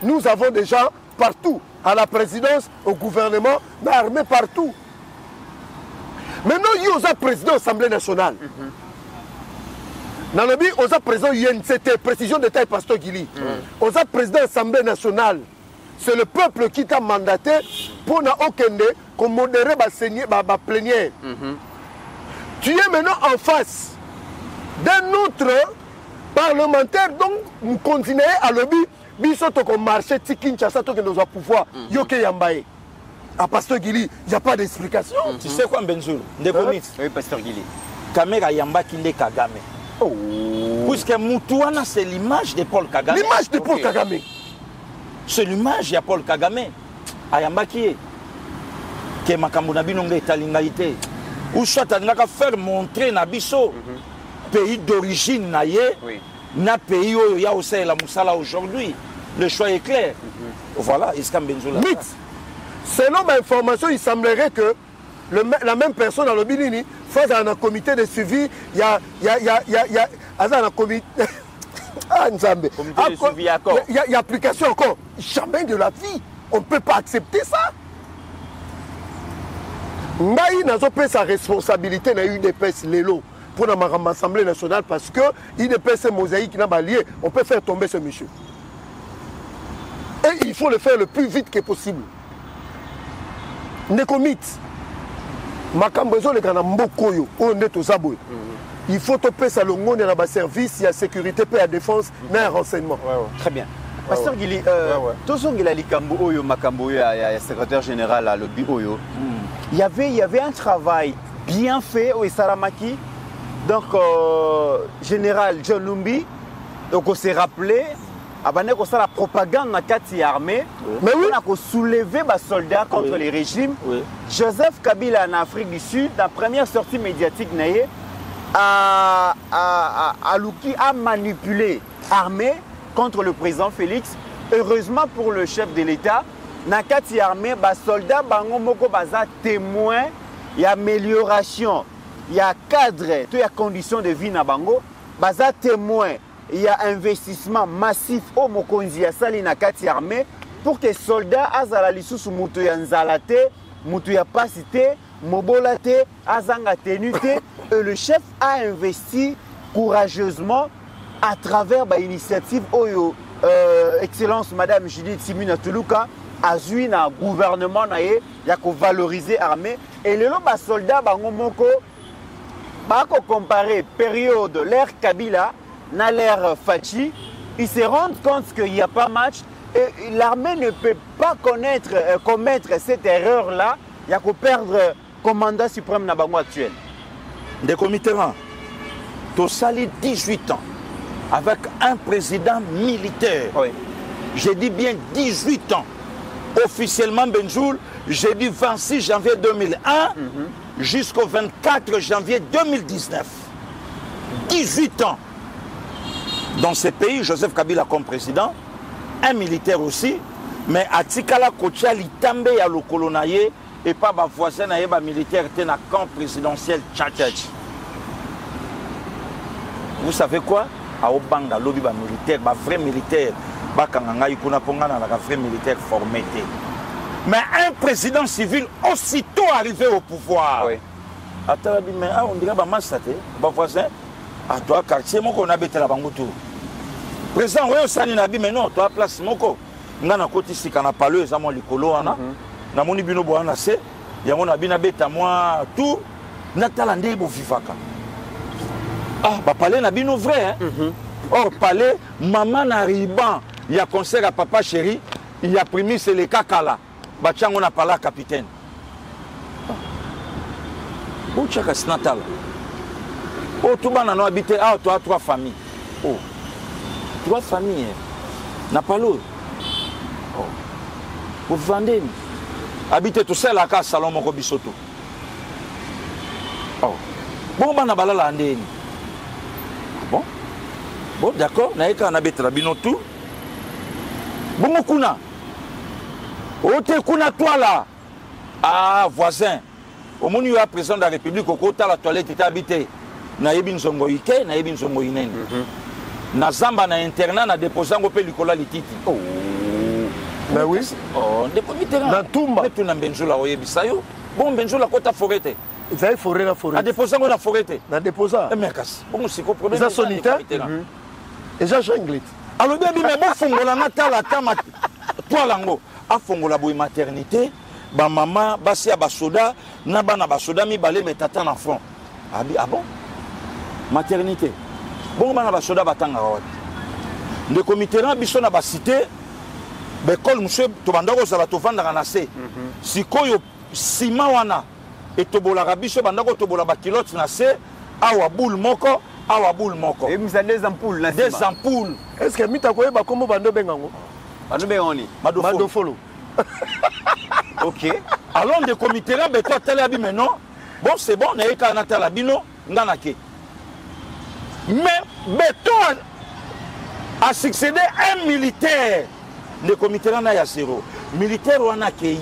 Nous avons des gens partout, à la présidence, au gouvernement, mais armés partout. Maintenant, il y a un président de l'Assemblée nationale. Dans le but, il y a un président UNCT, précision de taille Pasteur Guili. Il y a un président de l'Assemblée nationale. C'est le peuple qui t'a mandaté pour n'a aucun dé, qu'on modérer la plénière. Tu es maintenant en face d'un autre parlementaire, donc nous continuons à lobby, bisoto comme marché, Kinshasa, que nous avons pouvoir, yoke yambaye. À Pasteur Guili, il n'y a pas d'explication. Tu sais quoi, Benzoul? Oui, Pasteur Guili. Kamera Yamba qui est Kagame. Puisque Moutouana, c'est l'image de Paul Kagame. L'image de Paul Kagame. C'est l'image de Paul Kagame. Ayamba qui est que Makambunabi n'onge italingaïté. Ou soit tu as faire montrer Nabiso, pays d'origine naïe, na pays où il y a aussi la Moussala aujourd'hui. Le choix est clair. Voilà, Iskam Benzoula. Selon ma information, il semblerait que la même personne dans le Binini fasse un comité de suivi. Il y a un comité. Comité de suivi encore. Il y a application encore. Jamais de la vie. On ne peut pas accepter ça. Ngaï n'a pas sa responsabilité dans l'UDPS Lelo pour l'Assemblée nationale parce que l'UDPS est mosaïque n'a pas lié. On peut faire tomber ce monsieur. Et il faut le faire le plus vite que possible. Nekomit, makambezo le kana mbokoyo, on est aux abois. Il faut topper ça le monde dans le service, il y a sécurité, il y a défense, il y a renseignement. Très bien. Pasteur Guili, Tozo Gilali Kambo Oyo Makambo, il y a secrétaire général à l'Obi Oyo. Il y avait un travail bien fait au Saramaki. Donc, général John Lumbi, donc on s'est rappelé. Abane ko la propagande na kati armée, mais oui, on a soulevé les soldats contre les régimes. Joseph Kabila en Afrique du Sud, la première sortie médiatique naïe, a manipulé l'armée contre le président Félix. Heureusement pour le chef de l'État, na kati armée, les soldats bango moko baza témoin, il y a amélioration, il y a cadre, il y a conditions de vie na bango, baza témoin. Il y a investissement massif au Mokonzi à Salina Kati armée pour que les soldats azala lisusu mutu ya nzalate, mutu ya pasité, mobolate, azanga tenute. Et le chef a investi courageusement à travers l'initiative Oyo, Excellence Madame Judith Simuna Tuluka, a joué dans le gouvernement naé, il y a qu'on valoriser l'armée. Et les soldats bango moko, comparer période l'ère Kabila dans l'ère Fachi, ils se rendent compte qu'il n'y a pas match et l'armée ne peut pas commettre cette erreur-là. Il y a qu'à perdre le commandant suprême dans le actuel. Des comités, tu as sali 18 ans avec un président militaire. Oui. J'ai dit bien 18 ans. Officiellement, Benjoul, j'ai dit 26 janvier 2001 jusqu'au 24 janvier 2019. 18 ans. Dans ces pays, Joseph Kabila comme président, un militaire aussi, mais à Tikala Kocha, l'Itambe à l'Okolonaye et pas ma voisin naïba militaire était dans le camp présidentiel Tchatch. Vous savez quoi? À Obanga, lobby militaire, vrai militaire, Bakanganga, Yukuna Ponga, un vrai militaire formé. Mais un président civil aussitôt arrivé au pouvoir. Oui. Attends, mais on dirait que c'est ma voisin. À toi, quartier, mon qu'on habite la Bangoutou. Président, oui, on s'en est mais non, toi, place, mon co. On a côté ici, qu'on a parlé, ça m'a dit, colo, on a. Na moni bino bo ana se, ya mona bina beta moi tout, na talande bo vivaka. Ah, bah palais na bino vrai, hein. Oh, palais, maman na riban, il y a concert à papa chéri, il y a primis c'est les kakala. Bah tiens, on a parlé à capitaine. Oh, tu as Natal. Oh, tout le monde a habité. Ah, tu as 3 familles. Oh, 3 familles. N'a pas l'eau. Oh, vous vendez. Habitez tout seul à la salon mon Bisoto. Oh, bon, on a balala andeni. Bon, bon, d'accord. On a habité la binotou. Bon, kuna. Oh, t'es kuna toi là. Ah, voisin. Au moment où il y a président de la République, au côté de la toilette, était habité. Na yebin zongo ike, na yebin zongo inene. Na zamba na internat na déposé ngo pe likola lititi. Oh. Mais oui. Oh, de comité na tumba. Mais tu na benjola oyebisa yo. Bon benjola kota forete. Ils avaient foré la forêt. A déposé ngo na forete. Na déposé. Mais kas. Bon siko problème. Ça solitaire. Et j'ai jonglet. Alors bien mais bon fongola natala tama toi lango. A fongola boy maternité. Ba maman basi ya basoda na bana basoda mi balé mais tata na front. Ah bon? Maternité. Bon, on a des soldats batanga. Le comité na biso na ba cité, l'école monsieur tobandako za to vanda na se. Sikoyo sima wana et tobola biso bandako tobola ba kilote na se, awa boule moko, awa boule moko. Et vous avez des ampoules là. Des ampoules. Est-ce que mita ko ba kombo bando bengango? Bando bengoni. Madofolo. OK. Alors le comité là beto télé abi maintenant. Bon, c'est bon, na eka na tala bino ngana ke. Mais Béton a succédé un militaire. Le comité là na zéro. Militaire wana kei.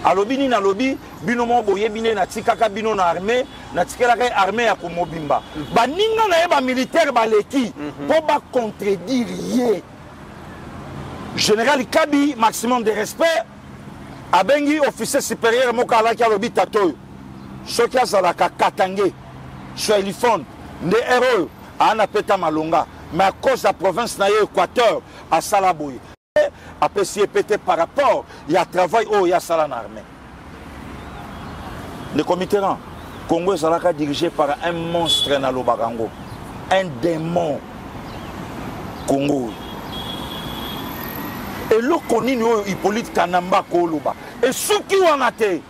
Alobini na lobi bino mo boye bine na tikaka bino na armée, na tikela ka armée ya komobimba. Ba ninga na yeba militaire ba leki pour ba contredire. Général Kabi, maximum de respect. Abengi officier supérieur mokala ki alobi tatoyo. Soki azalaka Katangé, sur Elifone, des héros. Ana peta malonga mais à cause de la province na Équateur à Salaboy après si pété par rapport il y a travail oh il y a sala armée le comité Congo est dirigé par un monstre na Lobarango un démon Congo et le connu Hippolyte Kanamba Koloba et ceux qui ont été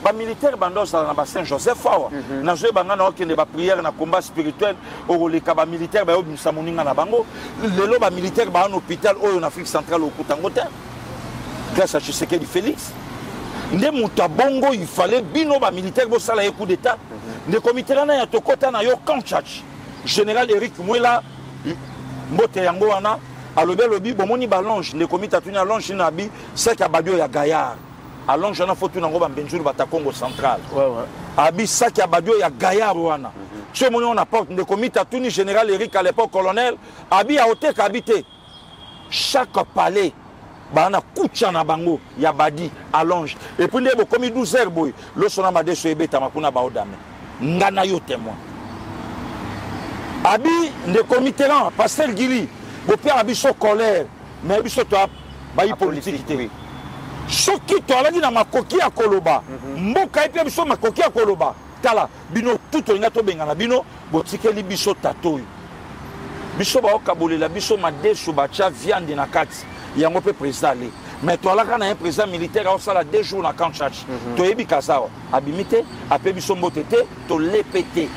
ba militaire bandos na Saint-Joseph awa na joué banga na okende ba prière na combat spirituel au le ba militaire ba obimisa moninga na bango lelo ba militaire ba en hôpital en Afrique centrale au Kutangote grâce à Tshisekedi Félix nde muta bongo il fallait bino ba militaire bo sala coup d'état ne comité na ya tokota na yo Kanchach général Eric Mwela mbote yango wana alobe lobi bomoni balonge ne comité tuni alonge na bi c'est ka badio ya Gaillard alors j'en ai foutu dans le Benjour bata Congo central. Ouais. Abi Saki Abadio ya Gaillard wana. Ce moment on apporte le comité Tuni général Eric à l'époque colonel. Abi a hotel habité. Chaque palais bana kucha na bango ya badi allonge. Et puis ndebo comme 12 heures boy. Le sona made so ebeta makuna ba odame. Ngana yo témoin. Abi le comité là pasteur Gili. Bo père abi so colère. Mais abi so toi ba politique. Soki to alaki na makoki ya koloba mboka epe biso makoki ya koloba tala bino tout olinga to benga na bino botikeli biso tatoyo biso ba okabolela biso madesu bacha viande na kati yango pe président ali mais to alaka na un président militaire au sala 2 jours na Kanchach to yebi kazawa abimite ape biso mbotete to lepete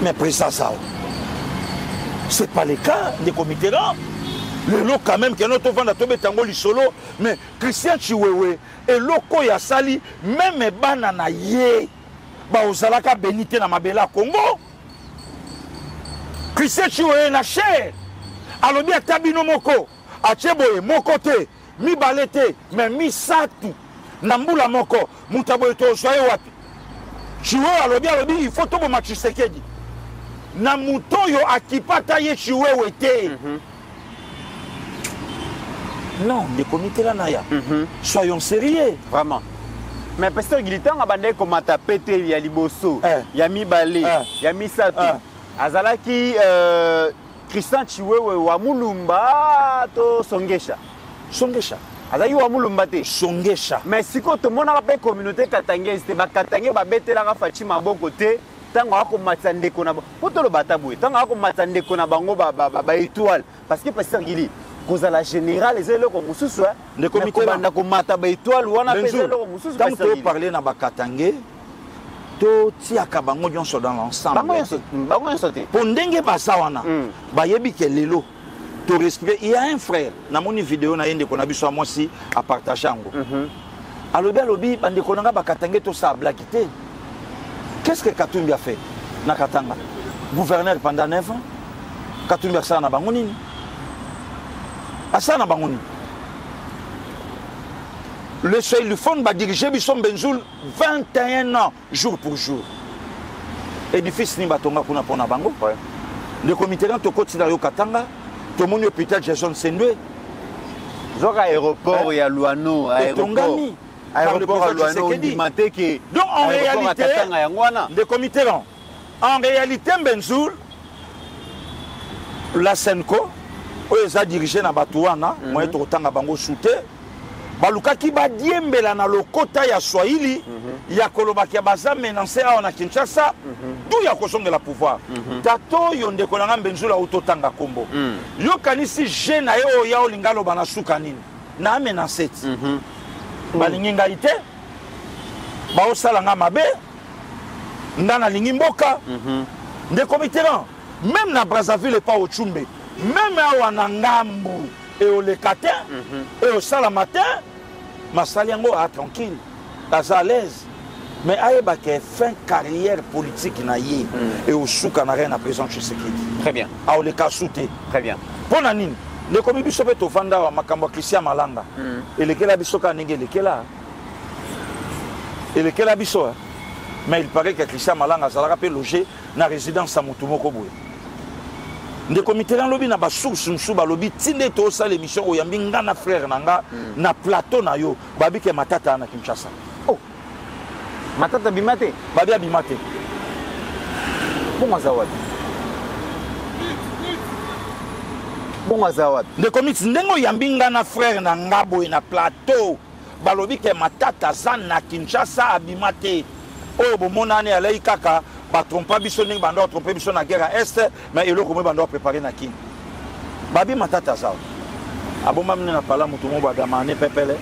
mais président ça c'est pas le cas des comités là. Le lot quand même que notre vent a tombé tango lisolo mais Christian Chiwewe et loko ya sali même banana ye ba ozalaka benité na mabela Congo Christian Chiwewe na cher alobi atabino moko acheboye moko te mi balete mais mi satu na mbula moko mutaboye to soye wapi Chiwewe alobi il faut to bo Tshisekedi na mutoyo akipata ye Chiwewe te non, les comités là, soyons sérieux. Vraiment. Mais parce que Guilitan a bandé comme à pété, il y a Liboso, il y a Mibale, il y a Misato. Azalaki Christian Chiwewe wa Mulumba to Songesha. Songesha. Azalaki wa Mulumba te. Songesha. Mais si quand tout le monde a pas communauté Katangé, c'était ba Katangé ba bête là Fatima bon côté. tango akomatisa ndeko na poto lo batabwe tango akomatisa ndeko na bango ba étoile parce que pasteur Gili kozala général ezelo ko mususu ndeko mitebanda ko mata ba étoile wana pezelo ko mususu tango to parler na bakatange to tiaka bango nyonso dans l'ensemble bango nyonso te po ndenge basa wana bayebi ke lelo to respirer il y a un frère na moni vidéo na yende ko na biso moi si à partager yango alobi bandeko nanga bakatange to sa blaquité. Qu'est-ce que Katumbi a fait na Katanga? Gouverneur pendant 9 ans. Katumbi a ça na bangonini. Asa na bangonini. Le seul du fond va diriger Bisson Benzoul 21 ans jour pour jour. Édifice ni batonga kuna pona bango. Le comité dans to koti na yo Katanga, to moni hôpital Jason Sendwe. Zoka aéroport ya Luano, aéroport. Aéroport à Luano, donc en réalité, le comité là, en réalité, Benzoul, la Senko, où ils ont dirigé na Batouana, moi je suis en bango shooté, baluka ki ba diembela na lokota ya Swahili, ya kolobaki ya baza menacé à na Kinshasa, d'où ya kosonga la pouvoir. Tato yonde kolanga Benzoul auto tanga kombo. Yo kanisi jeune ayo ya olingalo bana sukanini, na menacé. Balingi ngai te baosala nga mabe ndana lingi mboka ndeko mitterrand même na Brazzaville pas au Tchumbe même awa na ngambu et au lekate et au sala matin masali yango a tranquille à l'aise mais ayeba ke fin carrière politique na ye et au souka na rien à présent Tshisekedi très bien a au leka souté très bien pona nini le komi biso pe to vanda wa makambo Christian Malanga elekela biso ka ndenge elekela biso mais il paraît que Christian Malanga azalaka pe loger na résidence à mutu moko boye nde comité dans lobi na ba source musu ba lobi tinde to sa l'émission o yambi ngana frère nanga na plateau na yo babi ke matata na Kinshasa oh matata bimate babi abimate bon azawadi bon azawadi nde comité ndengo yambi ngana frère na ngabo na plateau balobi ke matata za na Kinshasa abimate o bomonane alai kaka ba trompa biso ning bando tromper biso na guerre à est mais eloko mo bando préparer na kin babi matata za aboma mne na pala mutu mo ba gamane pepele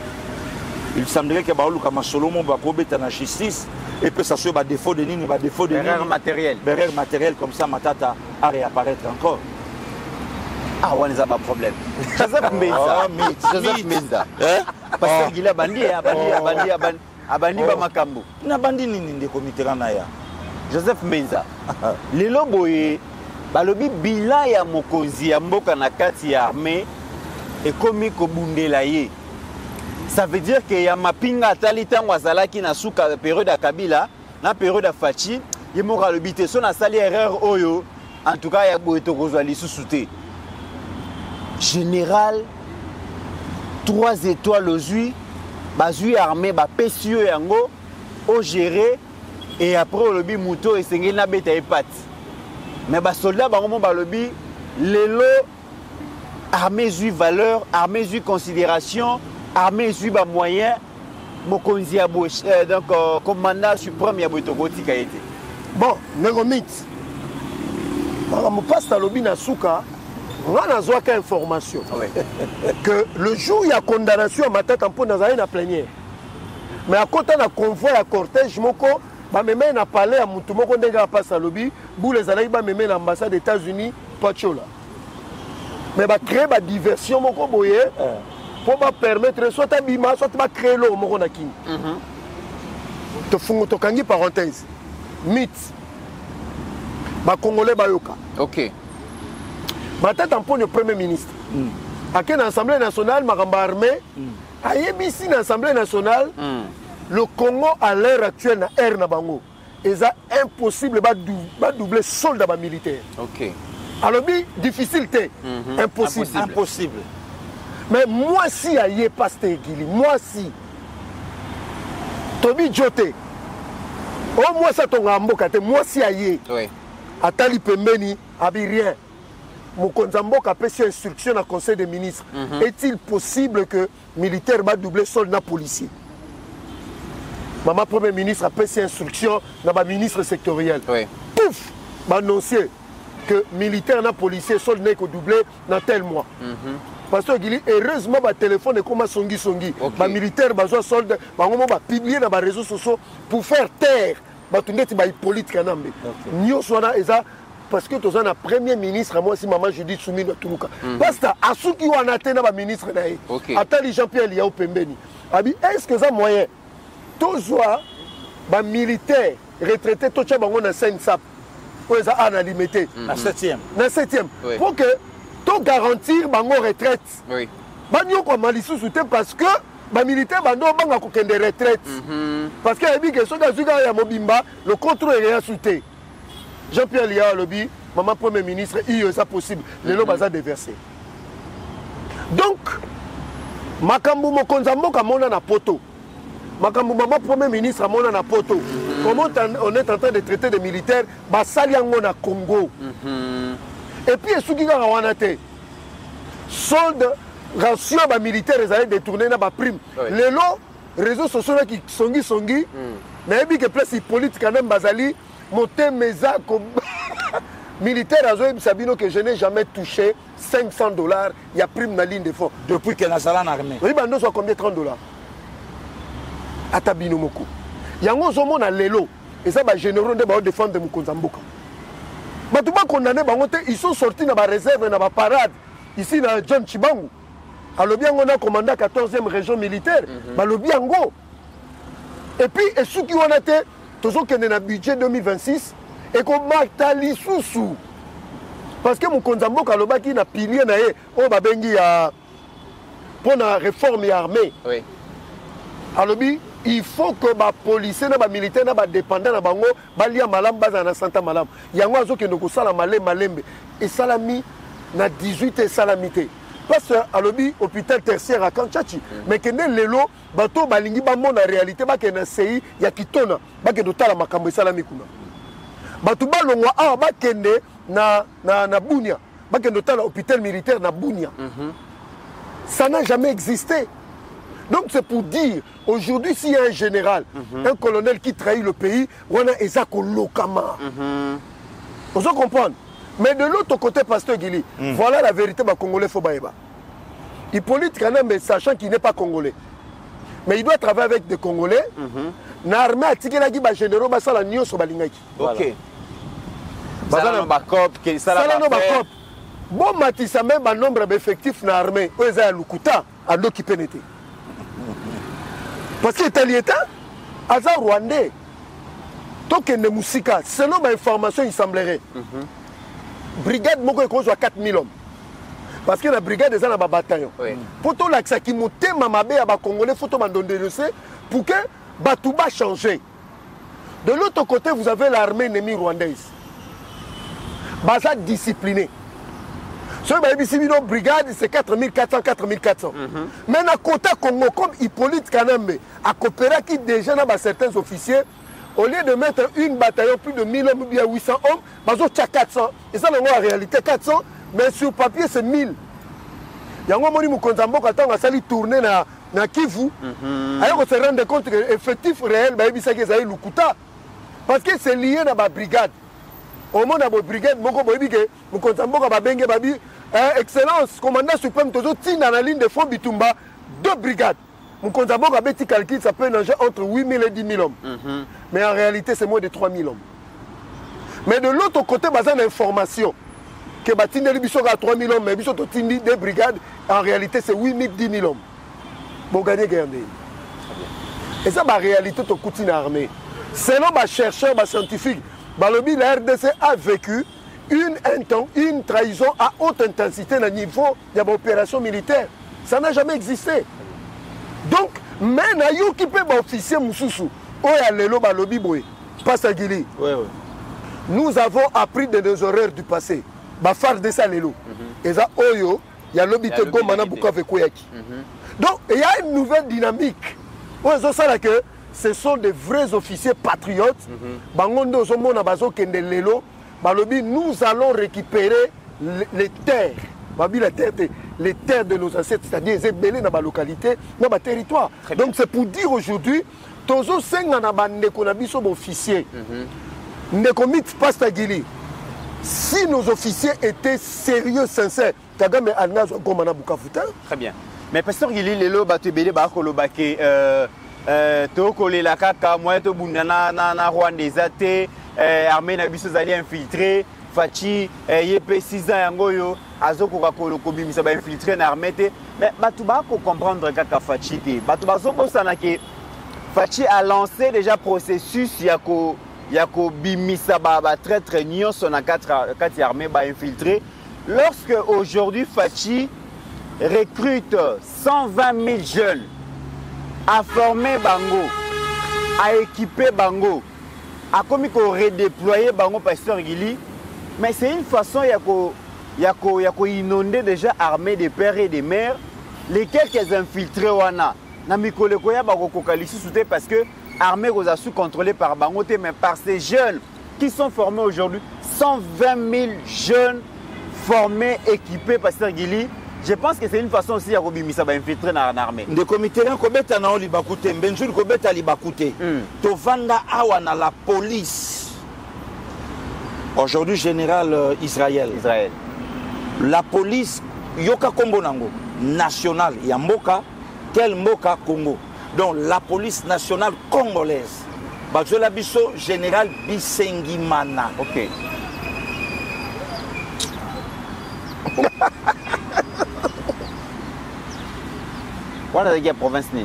il semblerait que baoluka masolo mo ba kobeta na justice et puis ça soit ba défaut de nini ba défaut de erreur matériel comme ça matata a réapparaître encore. Ah, on a pas de problème. Joseph Menza. Joseph Menza. Parce qu'il a bandi ba makambo. Na bandi nini nde comité na ya. Joseph Menza. Lelo boye balobi bilan ya mokonzi ya mboka na kati ya armée et komi ko bundela ye. Ça veut dire que ya mapinga atali tango azalaki na suka période ya Kabila, na période ya Fachi, ye mo kalobi te so na sali erreur oyo en tout cas ya boye to kozwa lisusu te. Général 3 étoiles aux huit, bazui armé, ba PCO yango, au géré, et après au lobby mouto et sengel na beta et pat. Mais ba soldat bango ba lobby, lelo armée zui valeur, armée zui considération, armée zui ba moyen, mokonzi ya boche, donc commandant suprême ya boto goti kaete. Bon, négomit. Mon passe à lobby na souka. On a une information que le jour où il y a condamnation à ma tête en dans la plénière. Mais à côté de la convoi à cortège, je me parlé à mon tour, je passe à lobby, pour les années, je me l'ambassade des États-Unis, Pachola. Mais je créer une diversion pour permettre soit un bima, soit un créer l'eau. Tu fais une parenthèse. Mythe. Les Congolais bayoka. Ok. Ma tête en point le Premier ministre. À quelle Assemblée nationale, Maramba armée, à Yébissi, l'Assemblée nationale, le Congo à l'heure actuelle, na air Nabango, c'est impossible de doubler soldat militaire. Ok. Alors, difficile, impossible. Mais moi, si à Yé Pasteur Gili, moi, si, Tobi Djoté, au moins ça ton Rambo, moi, si à Yé, à Tali Pembeni, à rien. Mokonzambo a fait instruction au Conseil des ministres. Est-il possible que militaire va doubler soldat policier? maman premier ministre a passé instruction dans le ministre sectoriel. Oui. Pouf, annoncé que militaire et policier solde n'est que doublé dans tel mois. Parce que heureusement le téléphone est comme songi. Les militaires ont solde, publié dans les réseaux sociaux pour faire taire les politiques. Parce que tu as un premier ministre, moi aussi, maman, je dis soumis à Toulouka. Parce que à ceux qui ont atteint le ministre, attends Jean-Pierre Liao Pembeni. Est-ce que ça moyen? Toujours, les militaires retraités, tout le monde a 5 SAP. Ils ont limité. La 7e. La 7e. Pour que tu garantir la retraite. Oui. Parce que les militaires ont des retraites. Parce que le contrôle est rien soutenu. Jean-Pierre Liao Lobby, maman premier ministre, il est possible. Les lois sont déversés. Donc, Makambu Mokonzambo Kamona na poto. Makambu maman premier ministre Amona na poto. Comment on est en train de traiter des militaires Basaliango na Congo. Et puis, Sugiga Rawanate. Solde, ration militaire, ils allaient détourner na prime. Les lots, réseaux sociaux qui songi. Mais il y a place politique quand même Bazali. Monter mes comme militaire à Zoé Sabino que je n'ai jamais touché $500. Il y a prime na ligne de fonds. Depuis que Nazala en armée. Oui, ben nous sommes combien $30 à Tabino Moko. Il y a un zomo na lelo. Et ça, généraux de défendre de Mukonzamboka. Ils sont sortis dans la réserve, dans la parade. Ici, dans John Chibangu. À Lobiango, on a commandé la 14e région militaire. Lobiango. Et puis, et ceux qui ont été. Toujours qu'il y a un budget 2026 et qu'on matali sous. Parce que mon Konzambo Kalobaki n'a pilier pour la réforme et armée. Oui. Alors, il faut que les policiers et les militaires soient dépendants de bango, balia malam bazana santa malam. Il y a un oiseau qui nous sala malembe et salami na 18 et salamité. Parce que à l'hôpital tertiaire à Kanchachi, mais que les lots, bateau balingi bamon en réalité, bah que na sei ya kitona, bah que d'autres la makambo salami kuna. Bateau balongwa ah bah que na Bunia, bah que d'autres l'hôpital militaire na Bunia. Ça n'a jamais existé. Donc c'est pour dire, aujourd'hui s'il y a un général, un colonel qui trahit le pays, on a Ezako Lokama. On se comprend. Mais de l'autre côté, Pasteur Guili, voilà la vérité, les Congolais, il faut baïba. Hippolyte Kanembe, sachant qu'il n'est pas Congolais, mais il doit travailler avec des Congolais, l'armée a tiré la guiba généraux, ça la nion sur Balingaki. Ok. Ça la bakop, ça la bakop. Bon, Matissa, même un nombre d'effectifs dans l'armée, ils ont Lukuta, à l'eau qui pénètre. Parce que l'Italien, Aza Rwandais, tant que ne Moussika, selon ma information, il semblerait. Brigade moko ekozwa 4000 hommes parce que la brigade est dans le bataillon. Pour tout l'accès qui monte mamabé à Congolais, faut tout dénoncer pour que Batouba change. De l'autre côté, vous avez l'armée ennemie rwandaise. Baza discipliné. Ce que brigade, c'est 4400. Mais dans le côté Congo, comme Hippolyte Kanembe a coopéré qui déjà dans certains officiers. Au lieu de mettre une bataillon plus de 1000 hommes ou bien 800 hommes, il y a 400. Et ça, en réalité, 400, mais sur papier, c'est 1000. Il y a un moment où Mukonzambo, quand on a tourné dans Kivu, alors on se rend compte que l'effectif réel, c'est Lukuta. Parce que c'est lié dans la brigade. Au moment où la brigade, Mukonzambo a Excellence, commandant suprême, toujours dans la ligne de front Bitumba, 2 brigades. Mon Konzambo a petit calcul, ça peut nager entre 8000 et 10 000 hommes. Mais en réalité, c'est moins de 3000 hommes. Mais de l'autre côté, il y a une information que Batine Bisso a 3000 hommes, mais Bisso a des brigades, en réalité, c'est 8000, 10 000 hommes. Pour gagner guerre. Et ça, en réalité, c'est une armée. Selon les chercheurs, les scientifiques, la RDC a vécu une trahison à haute intensité au niveau de l'opération militaire. Ça n'a jamais existé. Donc, même si vous avez un officier Moussoussou, nous avons appris de nos erreurs du passé. Donc, il y a une nouvelle dynamique. Ce sont des vrais officiers patriotes. Nous allons récupérer les terres. Les terres de nos ancêtres, c'est-à-dire les ébélés dans ma localité, dans ma territoire. Donc c'est pour dire aujourd'hui, tozo senga na bandeko na biso officier. Ndeko mit Pasteur Gili. Si nos officiers étaient sérieux, sincères, Kagame Alnaz Gomana Bukafuta. Très bien. Mais Pasteur Gili, lelo batu bele ba kolobake to kolela kaka moi to bundana na Rwanda te armée na biso zali infiltré Fachi yep 6 ans yango yo azoko ka koloko bimisa ba infiltré na armée te mais batu ba ko comprendre kaka Fachi te batu ba so bosana ke Fachi a lancé déjà processus yako bimisa ba traître nyonso na 4 armées ba infiltré lorsque aujourd'hui Fachi recrute 120 000 jeunes à former Bango, à équiper Bango, à comme redéployer Bango Pasteur Gili. Mais c'est une façon yako inonder déjà armée des pères et des mères, les quelques infiltrés wana. Namikole koya bako kokalisi souté parce que armée goza sous contrôlée par Bango mais par ces jeunes qui sont formés aujourd'hui, 120 000 jeunes formés, équipés Pasteur Gili. Je pense que c'est une façon aussi à Robimisa infiltrer dans l'armée. De comité là kobeta na libakute Benjul kobeta libakute. To vanda awa na la police. Aujourd'hui général Israël. La police yoka Kombo nango nationale ya mboka quel mboka Congo. Donc la police nationale congolaise. Bazola biso général Bisengimana. OK. Voilà la province ni.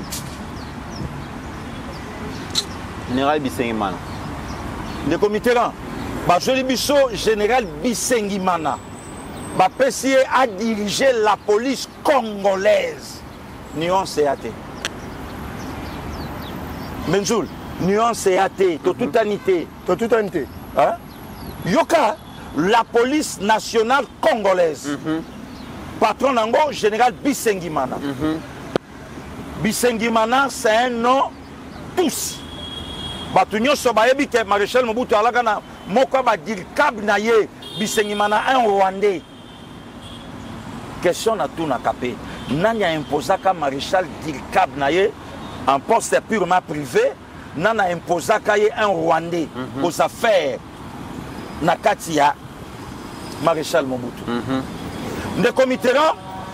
Général Bisengimana. Le comité là, Bajoli Bisso, général Bisengimana, Bapessier a dirigé la police congolaise. Nuance et athée. Benjoul, nuance et athée, toute anité. Hein? Yoka, la police nationale congolaise. Patron nango, général Bisengimana. Bisengimana, c'est un nom tous. Batunyo Sobayebi ke Maréchal Mobutu Alagana, Moko Badir Kab Naye, Bisengimana, un Rwandais. Question à tout na capé. Nanya imposaka Maréchal Dirkab Naye, en poste purement privé, Nana imposaka un Rwandais aux affaires. Nakatia, Maréchal Mobutu. Le comité,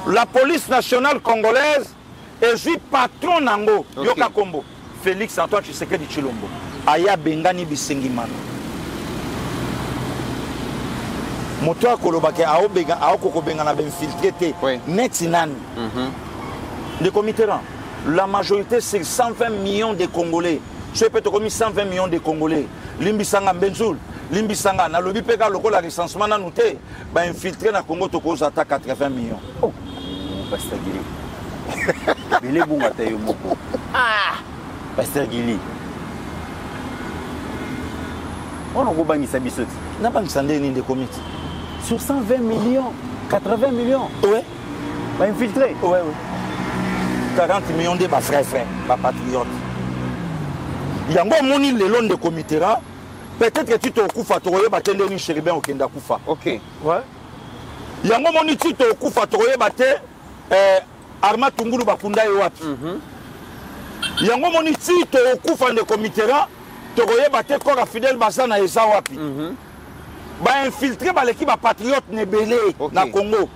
la police nationale congolaise, et je suis patron Nango, Yoka Kombo, Félix Antoine Tshisekedi Tshilombo, Aya Bengani Bisengimana. Moto Kolobake, Aoko Bengana infiltré, Netinani. Le comité, la majorité c'est 120 millions de Congolais. Je peux te commis 120 millions de Congolais. Limbisanga Benzoul, Limbisanga, na lobi pega loko la recensement na nouté, ba infiltré na Congo to cause attaque 80 millions. Oh, Pasteur Gili. Bile bunga tayo moko. Ah, Pasteur Gili. On a bangisa bisoti. Na bangisa ndeni de comité. Sur 120 millions, 80 millions. Ouais. Ba infiltré. Ouais. 40 millions de bas frères, bas patriotes. Yango moni le long de comité là. Peut-être que tu te okufa to roye batende ni chéribin au kenda kufa. OK. Ouais. Yango moni tu te okufa to roye baté Arma Tungulu bakunda yo wapi. Yango moni ti to okufa de comité là to roye baté corps fidèle basana eza wapi. Ba infiltrer ba l'équipe patriote nebelé na Congo.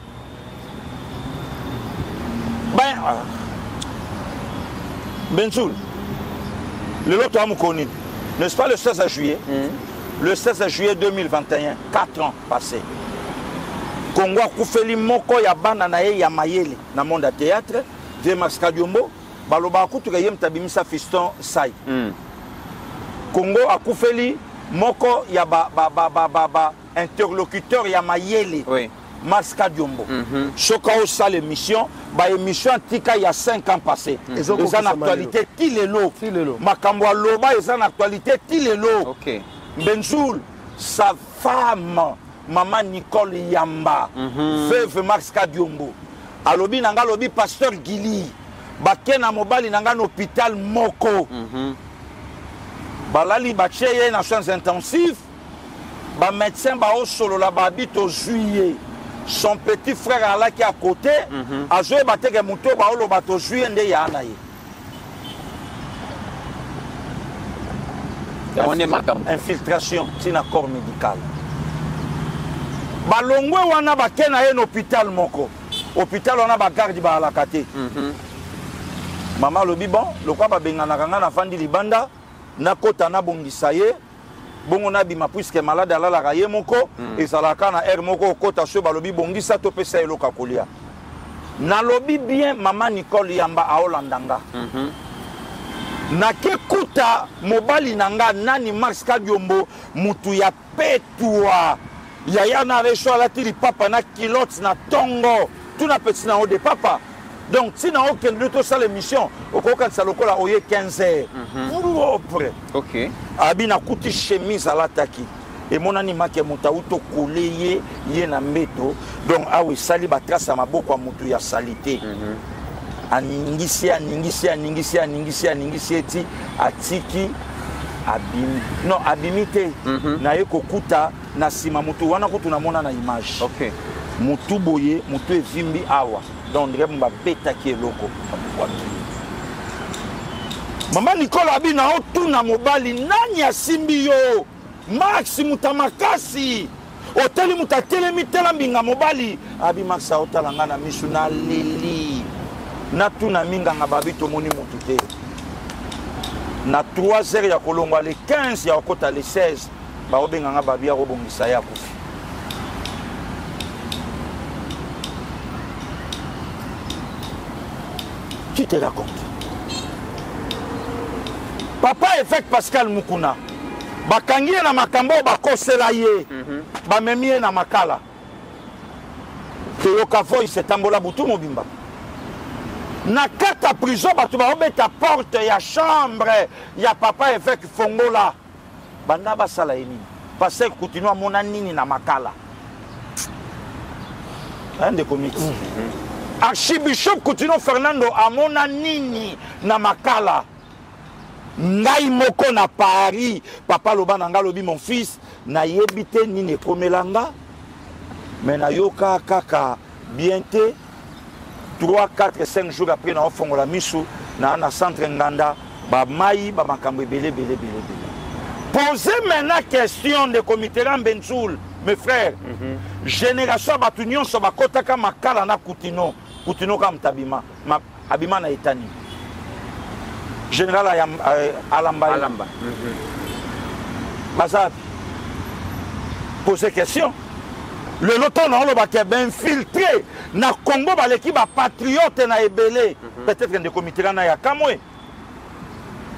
Benzoul. Le lot à Moukoni. N'est-ce pas le 16 juillet? Le 16 juillet 2021, 4 ans passés. Congo a koufeli moko ya bana na ye ya mayele na monde à théâtre, de Maskadiombo, baloba kutuka yem tabimisa fiston sai. Congo a koufeli moko ya interlocuteur ya mayele. Oui. Maskadiombo. Chokao sa l'émission, ba émission tika il y a 5 ans passés. Ils ont en actualité Tilelo. Makambo loba ils en actualité Tilelo. OK. Benzoul, sa femme maman Nicole Yamba, veuve Maskadiombo. Alobi nanga lobi pasteur Gili. Bakena mobali nanga hôpital Moko. Balali bacheye na soins intensifs. Ba médecin ba o solo la babite au juillet. Son petit frère là qui est à côté, a joué battre Mouto Baolo Bato juillet nde ya naye. infiltration tina corps médical balongwe wana bakena ye na hôpital moko hôpital wana bagarde baalaka te mama lobi bon lokwa babenganaka nga na fandi libanda nakota nabongisa ye bongo nabima puisque malade alalaka ye moko ezalaka na aire moko okota so balobi bongisa topesa eloko kolia nalobi bien mama Nicole Yamba aolandanga nakekuta mobali nanga nani Max Kabyombo mutu ya petwa yaya na resho alatili papa na kilote na tongo tuna petit na ode papa donc si na okende to sala émission okokanisa lokola oye 15h propre OK abi na kuti chemise alataki et mon animake muta uto koleye ye na mbeto donc awe sali ba trace ya maboko ya mutu ya salite aningisi eti atiki abimi non abimite na ye kokuta na sima mutu wana kutu na mona na image OK mutu boye mutu evimbi awa donc ndre mba beta ki eloko mama Nicole abi na otuna mobali nani asimbi yo Max mutamakasi oteli mutatelemi tela mbinga mobali abi Max aotalanga na misu na leli na tuna minga nga babi tomoni mutu te na 3h ya kolongwa le 15 ya okota le 16 ba obenga nga babi ya kobongisa ya kufi qui te raconte papa Évêque Pascal Mukuna bakangi na makambo bakosela ye bamemi na makala toyoka voice etambola butu mobimba na kata prison batu baobeta porte ya chambre ya papa Évêque Fongola banda basala ye nini passer continue mona nini na makala ande komiti Archbishop Coutinho Fernando amona nini na makala ngai moko na Paris papa loba nanga lobi mon fils na yebite nini komelanga mais na yoka kaka bientôt 3 4 5 jours après na ofongola misu na centre nganda ba mai ba makambo belé. Posez maintenant question de comité Benzoul mes frères génération batunion so bakotaka makala na Coutinho kam tabima abima na etani général Alamba Bazabi posez question le loto na lo ba ben filtré na Congo ba l'équipe ba patriote na ebele peut-être de comité na ya kamwe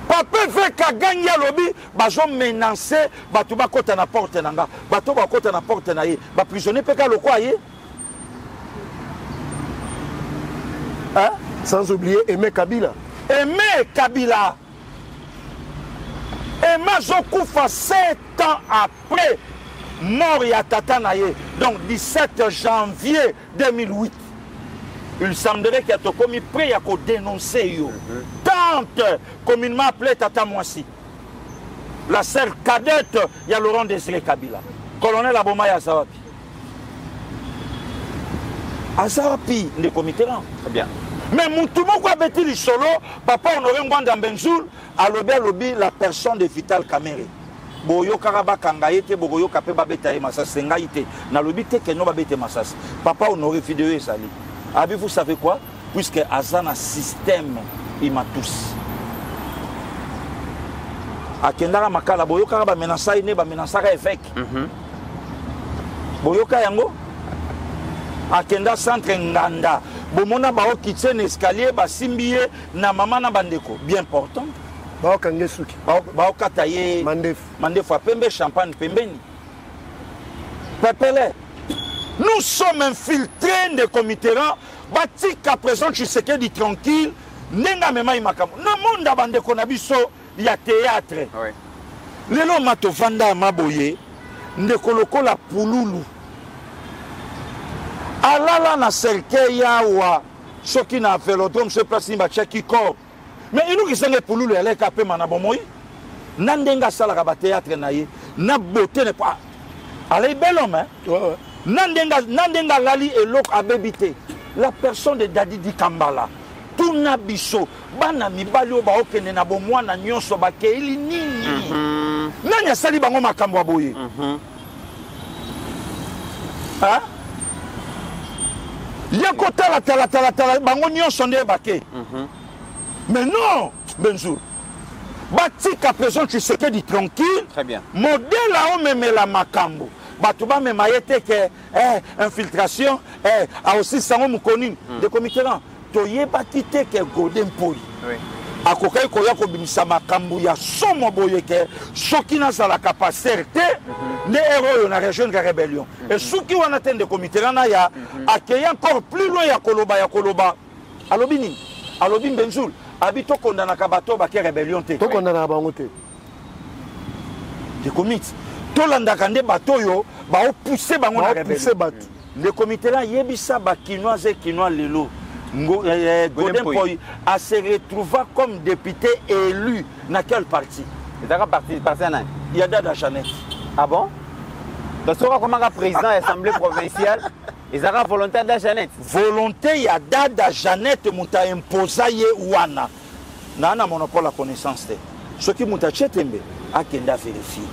papa fait ka gagner lobby bazo menacer batu ba kota na porte nanga batu ba kota na porte na ye ba prisonnier peka lokwa ye hein sans oublier Aimé Kabila Aimé Zokufa 7 ans après mort ya tata na ye donc 17 janvier 2008 il semblerait qu'il a commis prêt à dénoncer yo tante communément appelée Tata Mwasi la sœur cadette il y a Laurent Désiré Kabila colonel Aboma ya Azawapi le comité là très bien mais mutumo kwa beti li solo papa Honoré Ngwanda Benzoul a lobby la personne de Vital Kamerhe boyo karaba kangayete boyo kapé babeta e masas ngaite na lobby te que no babete masas papa Honoré vidéo et sali abi vous savez quoi puisque azana système il m'a tous akendara makala boyo karaba menasa ine ba menasaka Évêque boyo kayango akenda centre nganda bomona bao kitse na escalier basimbiye na mama na bandeko bien important bao kangesuki bao kataye mandefu pembe champagne pembeni pepele nous sommes infiltrés de comitéran batika présent Tshisekedi tranquille nenga mema imakamo na monde bandeko na biso ya théâtre lelo mato vanda maboye ndeko lokola pululu alala na cercueil yawa soki na velodrome se place ni bachaki corps mais inu kisenge pululu eleka pe mana bomoi nandenga sala ka théâtre na ye na beauté ne pas allez bel homme hein nandenga lali elok abebité la personne de Dadi Kambala tuna biso bana mibali o ba okene na bomwana nyonso ba keili nini nani asali bango makambo aboye hein yako tala bango nyonso nde bake mais non Benjour batika président Tshisekedi tranquille très bien modèle a omemela makambo bato bamema ye te ke infiltration a aussi sango mukoni de comité là toyebaki te ke Godin Mpoi akokai koya kobimisa makambo ya somo boye ke soki nazalaka passer te ne héros na région de rébellion et soki wana te de comité là ya accueillir encore plus loin ya koloba alobi nini alobi Benjour habito kondana kabato ba ke rébellion te to kondana bango te de comité to landaka nde bato yo ba pousser bango na rébellion le comité là yebisa ba kinois et kinois lelo Godin Mpoi a se retrouva comme député élu dans quel parti? Il y a Dada Jeannette. Ah bon? Donc, tu comment un président de l'Assemblée provinciale, ils ont volonté de Jeannette. Volonté, il y a Dada Jeannette qui a imposé Wana. Nana monopole la connaissance. Ce qui m'a chetembe, a kenda vérifier.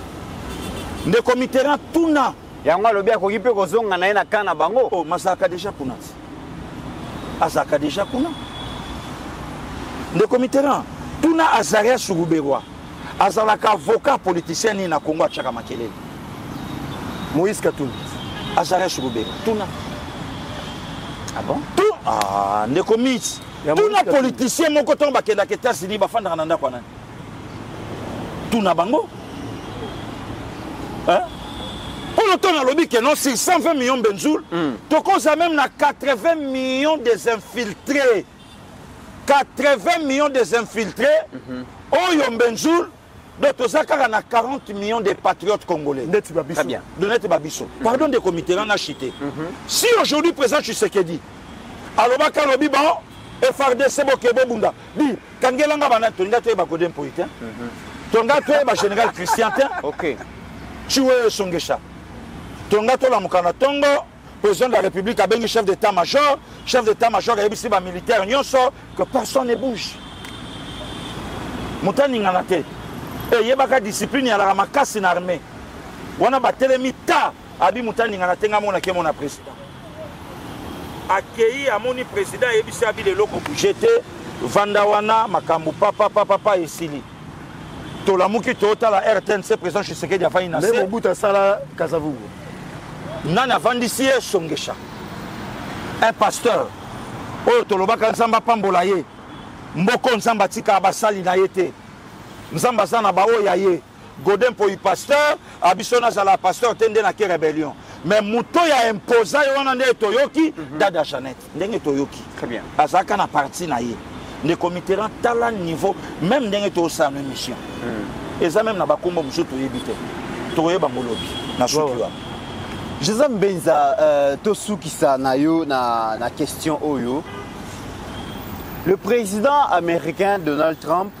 Le comité là tout na. Il y a un lobby qui peut kozonga na ina kana bango. Oh, masaka déjà kuna. Azaka déjà kuna. Le comité là tout na Azaria Suruberwa. Azalaka avocat politicien ni na Congo chaka makelele. Moïse Katumbi. Azaria Suruberwa. Tout na. Ah bon? Tout ah ne comité. Tout na politicien moko tomba kenda keta sini bafanda nanda kwa nani. Tout na bango. Hein? Pour le temps, on a dit que non, c'est 120 millions de Benjour. Donc, on a même 80 millions des infiltrés. 80 millions des infiltrés. Oh, yon Benjour. Donc, on a 40 millions de patriotes congolais. Très bien. De Net Babiso. Pardon des comités, on a chité. Si aujourd'hui, président Tshisekedi, alors, Kalobi, bon, FRDC, Bokebo, Bunda, dit, Kangelanga, Tonga, tu es Godin Mpoi. Tonga, tu es général Christian. Ok. Tu es Songesha. Tonga to la mukana tongo président de la République a bien chef d'état-major a ici ba militaire nyonso que personne ne bouge. Mutani nganate. Et yebaka discipline ya la makasi na armée. Wana ba telemi ta abi mutani nganate ngamona ke mona président. Accueilli amoni président yebisi abi de loko bougeté vanda wana makambu papa esili. To la muki to ta la RTNC président Tshisekedi a failli na. Mais Mobutu sala Kasavubu. Nana Vandisi Songesha. Un pasteur. Oh, Tolobaka Nzamba Pambola ye. Mboko Nzamba Tika Abasali na yete. Nzamba Sana Bao Yaye. Godin Mpoi pasteur. Abisona Zala pasteur tende na ke rébellion. Mais Mouto ya imposa yon nde Toyoki. Dada Jeannette. Ndenge Toyoki. Très bien. Azaka na parti na ye. Ne comité ran tala niveau. Même ndenge to sa mission. Et ça même na bakombo muso toyebite. Toyeba molobi. Na sokiwa. Jésus Benza, Tosukisa Nayo na question Oyo. Le président américain Donald Trump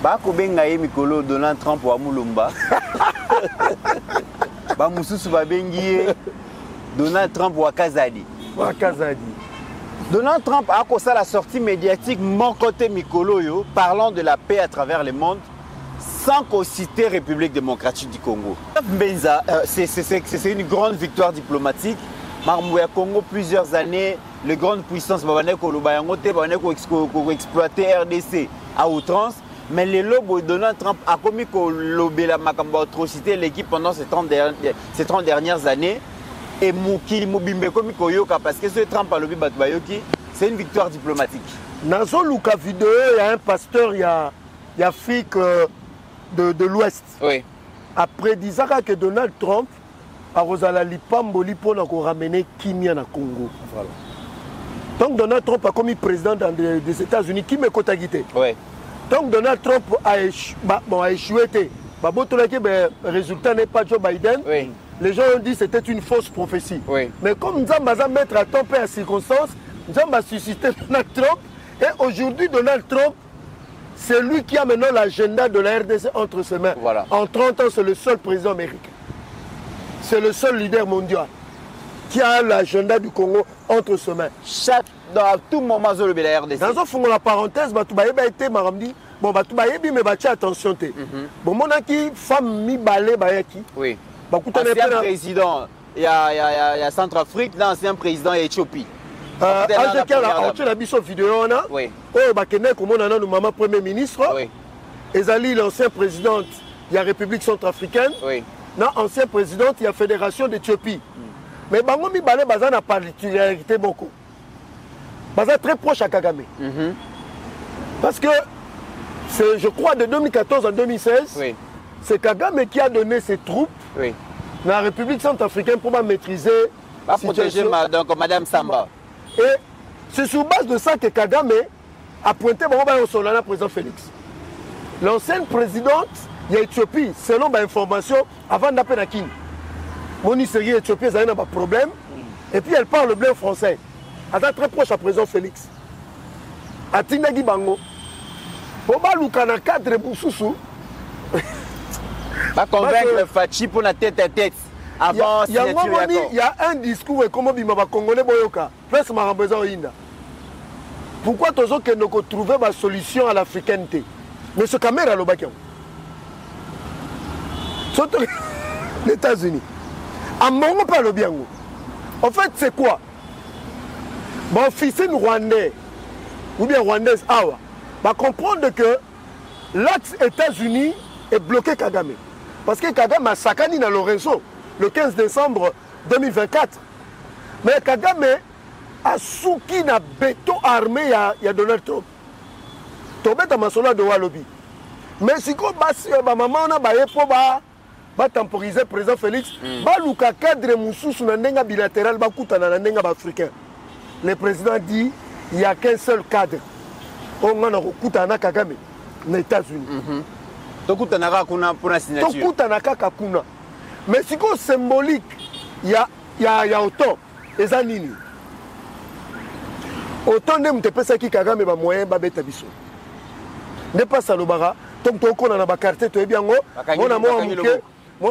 Bako benga mikolo Donald Trump wa mulumba. Ba mususu ba bengi Donald Trump wa Kazadi. Donald Trump a causé la sortie médiatique mon côté mikolo yo parlant de la paix à travers le monde. Sans qu'on cite République démocratique du Congo. Benza, c'est une grande victoire diplomatique. Marmouya Congo, plusieurs années, les grandes puissances ont exploité RDC à outrance. Mais le lobo de Donald Trump a commis la atrocité l'équipe pendant ces 30 dernières années. Et Mouki Moubimbe commis parce que ce Trump a lobby Batbayoki, c'est une victoire diplomatique. Dans ce Luka vidéo, il y a un pasteur, il y a Afrique de l'Ouest. Oui. Après disant que Donald Trump a Rosala Lipamboli pour ramener Kimia na Congo. Voilà. Donc Donald Trump a commis président des États-Unis, qui me Kotagité. Oui. Donc Donald Trump a échoué. Le résultat n'est pas Joe Biden. Oui. Les gens ont dit que c'était une fausse prophétie. Oui. Mais comme nous avons mettre à temps et à circonstance, nous avons suscité Donald Trump. Et aujourd'hui, Donald Trump, c'est lui qui a maintenant l'agenda de la RDC entre ses mains. Voilà. En 30 ans, c'est le seul président américain. C'est le seul leader mondial qui a l'agenda du Congo entre ses mains. dans tout moment sur le RDC. Dans un fond la parenthèse, bah tu vas été maramdi. Bon bah tu vas y mais bah tiens attention té. Bon mon qui femme mi balé bah qui. Oui. Bah coûte ancien président. Il y a Centrafrique, l'ancien président Éthiopie. Tu as vu sur vidéo là. Oui. Oh bah kene comme on a nous maman premier ministre. Oui. Ezali l'ancien président il y a République centrafricaine. Oui. Non, ancien président il y a Fédération d'Éthiopie. Mais bango mi balé baza na particularité beaucoup. Baza très proche à Kagame. Parce que c'est, je crois, de 2014 à 2016, oui. C'est Kagame qui a donné ses troupes oui. Dans la République centrafricaine pour maîtriser la protéger donc, Madame Samba. Et c'est sur base de ça que Kagame a pointé au Solana président Félix. L'ancienne présidente d'Éthiopie, selon l'information, avant d'appeler Nakin, Moni Seri Éthiopie, elle a un problème. Et puis elle parle bien français. Elle est très proche à président Félix. À Tinagi Bango. Pour le cadre Boussoussou. Pas convaincre le Fachi pour la tête à tête. Avant il y a un discours et comment Bimaba Congolais Boyoka. Presque ma besoin Inda. Pourquoi tous autres nous trouver ma solution à l'africainité? Mais ce caméra le bac. Surtout les États-Unis. À mon pas le bien. En fait, c'est quoi? Mon fils rwandais ou bien rwandaise awa va comprendre que l'axe États-Unis est bloqué Kagame. Parce que Kagame a sakani dans Lorenzo le 15 décembre 2024. Mais Kagame a souki na béton armé il y a Donald Trump. Tobé ta masola de Walobi. Mais si ko basi ba maman na ba yepo ba temporiser président Félix ba luka cadre mususu na ndenga bilatéral ba kutana na ndenga ba africain. Le président dit il n'y a qu'un seul cadre. On a kutana Kagame aux États-Unis. Tokutanaka kuna pour la signature. Tokutanaka kakuna. Mais si c'est symbolique, il y a autant. Les anini. Autant de m'tepesa qui Kagame ba moyen ba beta biso. Ne pas ça le bara. Donc to kona na ba carte to ebiango. Mon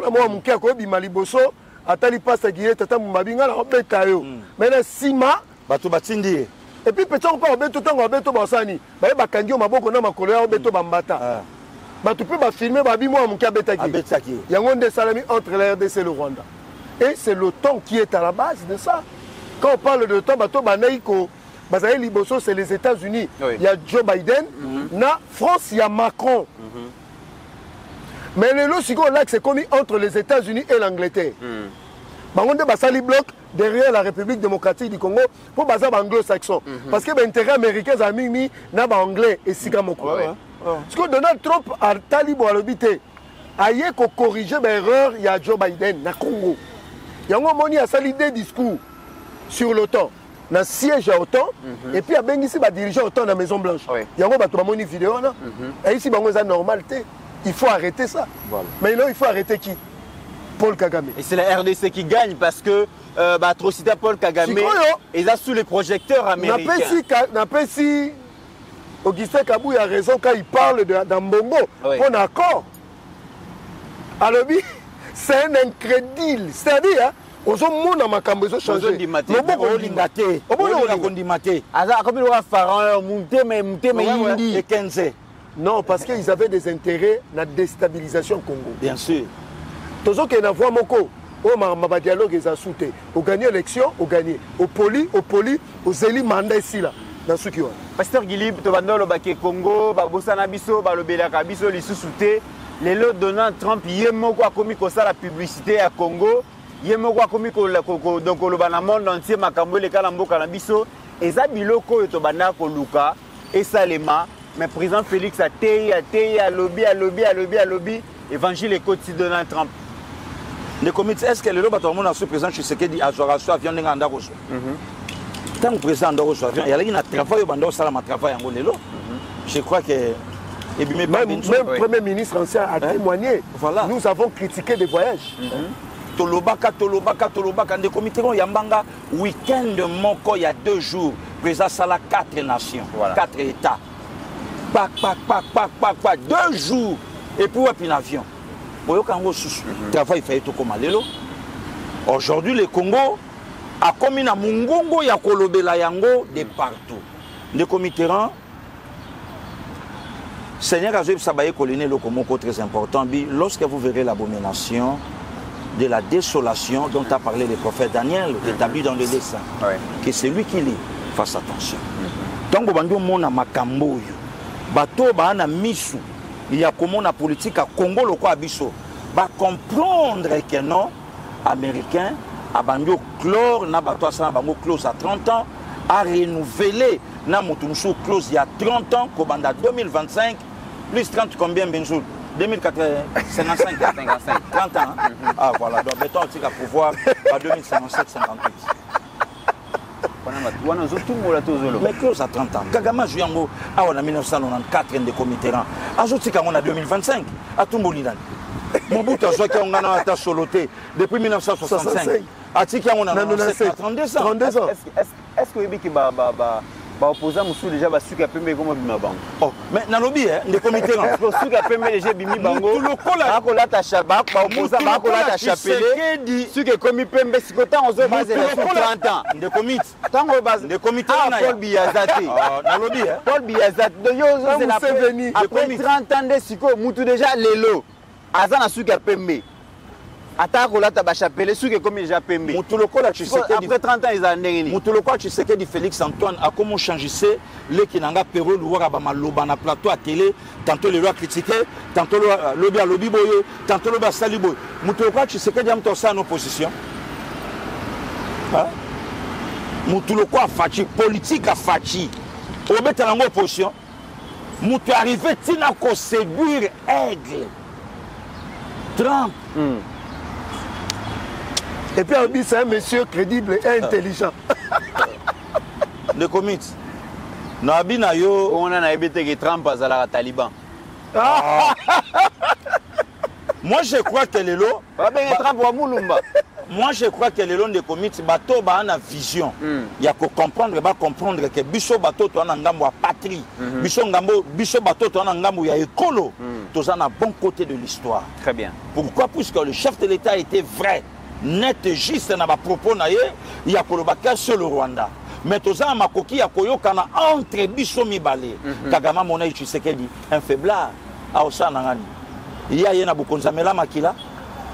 amour muke ko bi maliboso atali pasta giye tata mabinga na beta yo. Mais na sima bato batindi. Et puis peut-être on peut beto tango beto basani. Ba ba kangi o maboko na makolo ya beto bambata. Bah, tu peux filmer Babimo à mon Kabetaki. Il y a un des salami entre la RDC et le Rwanda. Et c'est l'OTAN qui est à la base de ça. Quand on parle de l'OTAN, c'est les États-Unis. Oui. Il y a Joe Biden, na France, il y a Macron. Mais le logique là, c'est commis entre les États-Unis et l'Angleterre. On a basali bloc derrière la République démocratique du Congo pour baser anglo-saxon. Parce que l'intérêt américain, c'est mis na anglais et sigamoko. Parce que Donald Trump a talibo à l'habité. Aïe qu'on corrige l'erreur, il y a Joe Biden, na Congo. Il y a un moment qui a sali des discours sur l'OTAN, na siège à OTAN, et puis il y a bien ici des dirigeants OTAN dans la Maison Blanche. Il y a un vidéo, et ici, c'est normal. Il faut arrêter ça. Voilà. Mais non, il faut arrêter qui? Paul Kagame. Et c'est la RDC qui gagne parce que atrocité Paul Kagame, ils ont sous les projecteurs américains. N'a pas si Augustin Kabou a raison quand il parle d'Ambongo. On est d'accord. Alors, c'est un incrédule. C'est-à-dire, aux hommes, on a changé. Non, parce qu'ils avaient des intérêts dans la déstabilisation Congo. Bien sûr. Tous ceux qui ont voix moko, au dialogue, ils ont sauté. Au gagné l'élection, au gagné. Au poli, au zéli mandat ici là. Dans ce qui est. Pasteur Gilib, tu vas dans le Baké Congo, Babosana Biso, Balobelaka Biso, les sous-soutés. Les lots Donald Trump, Yemoko a commis ça la publicité à Congo. Yemoko a commis donc le monde entier, Makambo, les Kalambo, Kanabiso. Et ça, Biloko, et Tobana, Koluka, et Salema. Mais le président Félix a téi, à lobby, évangile les côtés de Donald Trump. Le comité, est-ce que le lobby a ce président Tshisekedi a joué à Viande Ngandaroso? Tant que le président Ngandaroso a il y a un travail, je crois que. Même le Premier ministre ancien a témoigné. Voilà. Nous avons critiqué des voyages. Tolobaka, des comités, il y a un week-end de Moko, il y a 2 jours. Le président Sala 4 nations, 4 États. 2 jours. Et puis, un avion. Aujourd'hui, le Congo akomi na mungongo ya kolobela yango de partout. Ndeko Mitterrand, Seigneur Azoueb Sabaye Koliné Lokomoko très important, lorsque vous verrez l'abomination de la désolation dont a parlé le prophète Daniel, établi dans le dessin, que c'est lui qui lit, fasse attention. Donc, on mona makambo bato baana misu, il y a comment la politique à Congo le quoi abisso, va comprendre que non, américain, a bandio clore, na bato sa bango close à 30 ans, a renouvelé na motumsou close il y a 30 ans, kobanda 2025, plus 30 combien benjour 2055, 30 ans. Ah voilà, donc mettons aussi qu'à pouvoir à 2057, 58. Mais close à 30 ans. Kagama Juyango, en 1994, de Mitterrand. Ajouti qu'on a 2025, à tout Molinan. Mobutu a joué qu'on a soloté depuis 1965. Atiki on a 32 ans. Est-ce que Ebi qui opposant musu déjà ba suka pembe comme bima bango. Oh, mais na lobby de comité ran. Suka pembe déjà bimi bango. Ako la ta chaba ba opposant ba ko la ta chapelé. Suka komi pembe sikota ozo base la 30 ans. De comité. Tango base de comité na Paul Biyazati. Na lobby Paul Biyazati. De yo c'est la venu après 30 ans de siko mutu déjà lelo. Azana suka pembe. Attaque là ta chapelle ceux qui comme déjà pembe. Mutuloko tu sais après 30 ans ils ont ndengini. Mutuloko tu sais que du Félix Antoine a comment changer les qui n'anga péro louara ba maloba na plateau à télé, tantôt les lois critiquer, tantôt lobby à lobby boyo, tantôt lobby à saliboy. Mutuloko tu sais que diam to ça en opposition. Hein? Mutuloko a fachi politique a fachi. Au mettre en opposition. Mutu arrivé tina ko séduire aigle. Trump. Et puis on dit c'est un monsieur crédible et intelligent. Le commit. Nabina yo. On a évité que Trump passe à la Taliban. Moi je crois que les lots. Moi je crois que les lots de commit bateau ba na vision. Il y a que comprendre que biso bateau to na ngambo a patrie. Biso bateau to na ngambo ya écolo. Tous en a bon côté de l'histoire. Très bien. Pourquoi? Puisque le chef de l'État était vrai. Net juste na ba propos na ye ya kolobaka sur le Rwanda mais toza makoki ya koyokana entre biso mibale Kagama Monaï Tshisekedi un faiblard a osana ngani ya ye na bukonza mela makila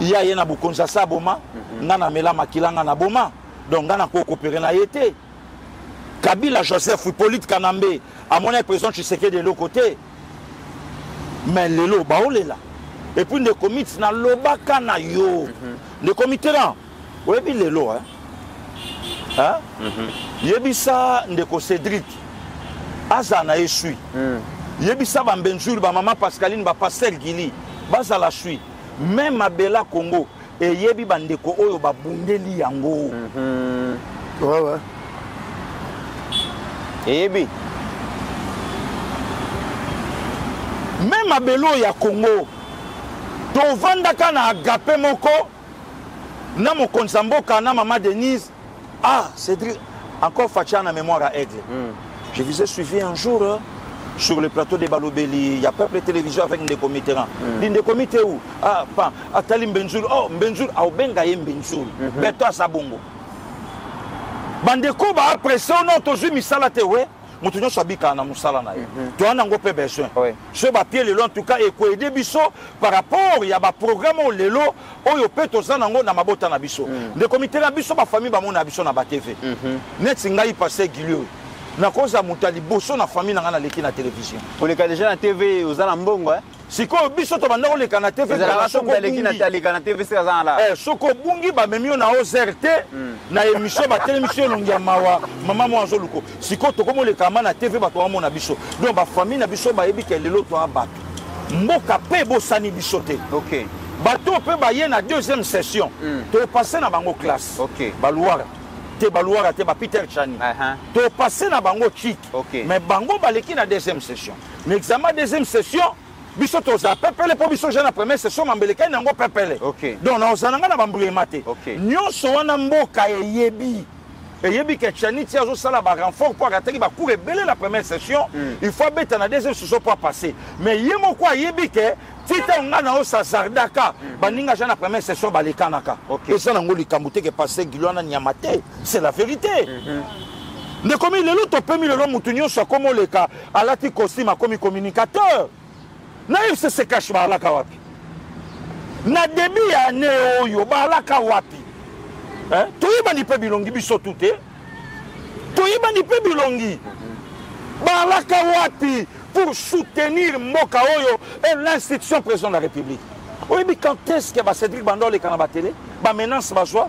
ya ye na bukonza saboma ngana mela makila ngana boma donc ngana ko coopérer na yete Kabila Joseph Hippolyte Kanambe à mon impression Tshisekedi de l'autre côté mais lelo baolela. Et puis, les comités, na lobaka na yo. Les comités là, oui, les lots, hein? Yebisa ndeko Cédric, Azana esui. Yebisa Bambenjoul, maman Pascaline, Pasteur Gili, Baza la sui. Même à Bella Congo, et Yebi Bandeko Oyo Babundeli Yango. Ouais. Et Yebi. Même à Bello ya Congo. To vandaka na agapé moko na mokonza mboka na maman Denise c'est encore Fatia na mémoire à Aigle. Je vous ai suivi un jour sur le plateau de Balobeli, il y a peuple télévision avec des comités. Des comités où Atali Mbenjoul, Mbenjoul a obenga ye Mbenjoul. Beto Sabongo. Bandeko ba pression non tozu misala te we. Mutunyo sabika na musala na ye. Tu as nango pe besoin. Ce papier le en tout cas et ko aider biso par rapport il y a ba programme au lelo oyo pe to za nango na mabota na biso. De comité na biso ba famille ba mona biso na ba TV. Net singai passer Gilio. Na koza mutali boso na famille na leki na télévision. Pour les cas déjà na TV aux mbongo hein. Siko biso to banda leka na TV za soko leki na TV c'est ça là. Soko bungi ba memio na OZRT na émission ba télévision longia mawa mama mo azoluko. Siko to komo leka na TV ba to mona biso. Donc ba famille na biso ba yebi ke lelo to abato. Mboka pe bo sani biso te. OK. Bato pe ba ye na deuxième session. To passer na bango classe. OK. Balouara. Te balouara te ba Peter Chani. To passer na bango chic. Mais bango baleki na deuxième session. Mais examen deuxième session biso toza pepele po biso jana première session mambeleka nango pepele. Donc na ozananga na bambulema te. Nyonso wana mboka eyebi que Chani tia zo sala ba renfort pour attaquer ba cour ebele la première session, il faut beta na deuxième session pour passer. Mais yemo kwa yebi que tita nga na osazardaka baninga ja na première session balekanaka eza nango likambo te ke passé gilwana nyama te c'est la vérité ndekomi lelo topemi lelo mutu nyonso akomi oleka alati costume akomi communicateur nayebi se se cache baalaka wapi na début ya ane oyo baalaka wapi toyebani mpe bilongi biso tu te toyebani mpe bilongi baalaka wapi pour soutenir mboka oyo et l'institution président de la République. Oyebi quand est-ce que Cédric Banda oleka na batele bamenance bazwa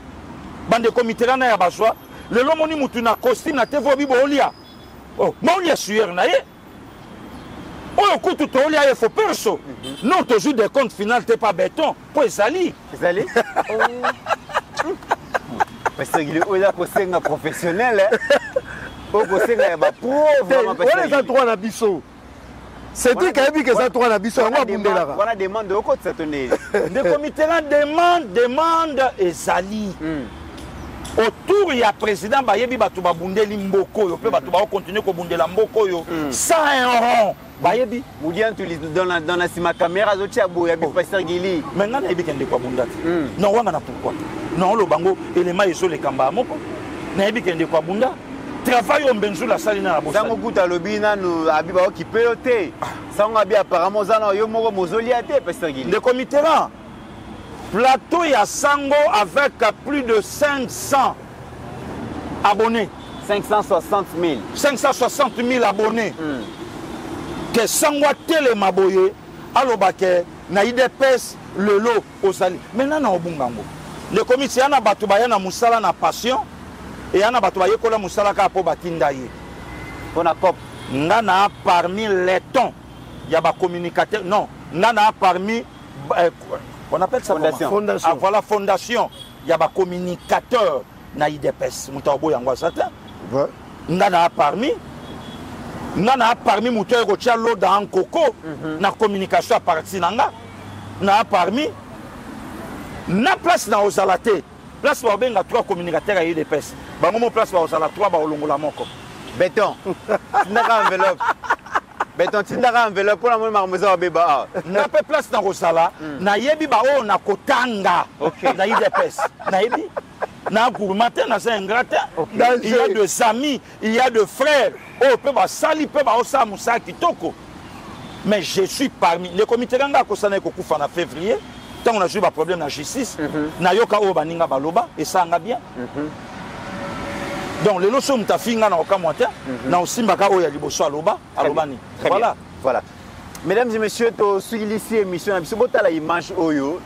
bandeko Mitterrand ya bazwa lelo moni mutu na costume na TV obi bolia molia sueur na ye oyo kutu tolia ye fo perso non toujours des comptes final te pas béton po ezali parce que il est là professionnel au conseil ya ba pro vraiment parce que les trois na biso c'était quand même que ça trois na biso ngwa bundelaka wana demande au côté cette année ndeko Mitterrand demande ezali autour ya président bayebi batu babundeli mboko yo pe batu ba continuer ko bundela mboko yo sans un rond bayebi Moudian tu dans la sima caméra zo tia boya bi pasteur Gili maintenant na yebi kende kwa bundati non wanga na pourquoi non lo bango élément ezo le kamba moko na yebi kende kwa bunda travail au benzo la salle na bossa sango kuta lobina no abiba occupé yote sango abi apparemment zana yo moko mozolia te pasteur Gili le comité là plateau ya sango avec plus de 500 abonnés 560 000 abonnés que sango telema boye alobake na IDPS le lot ozali maintenant na obungango le comité yana batu bayana musala na passion et yana batu bayekola musala ka po batinda ye on a cop ngana parmi les tons ya ba communicateur non ngana parmi on appelle ça fondation. Ah, voilà fondation il y a ba communicateur na IDPS mutabo yango sata ngana parmi muto ko tia lo dans koko na communication à partir nanga na parmi na place na ozalate place ba benga trois communicateurs à IDPS bango mo place ba ozala trois ba olongola moko béton ndaka enveloppe béton tindaka enveloppe pour la mo marmoza wa beba na pe place na ozala na yebi ba o na kotanga na IDPS na yebi na gourmate na c'est ingrat il y a des amis il y a des frères oh peut ba sali peut ba osa musa kitoko mais je suis parmi les comités nganga ko sana ko kufa na février tant on a eu un problème na justice na yoka o baninga baloba et ça nga bien donc les loso mutafinga na okamwata na osimbaka o ya liboso aloba alobani voilà mesdames et messieurs to suivi ici émission na biso botala image oyo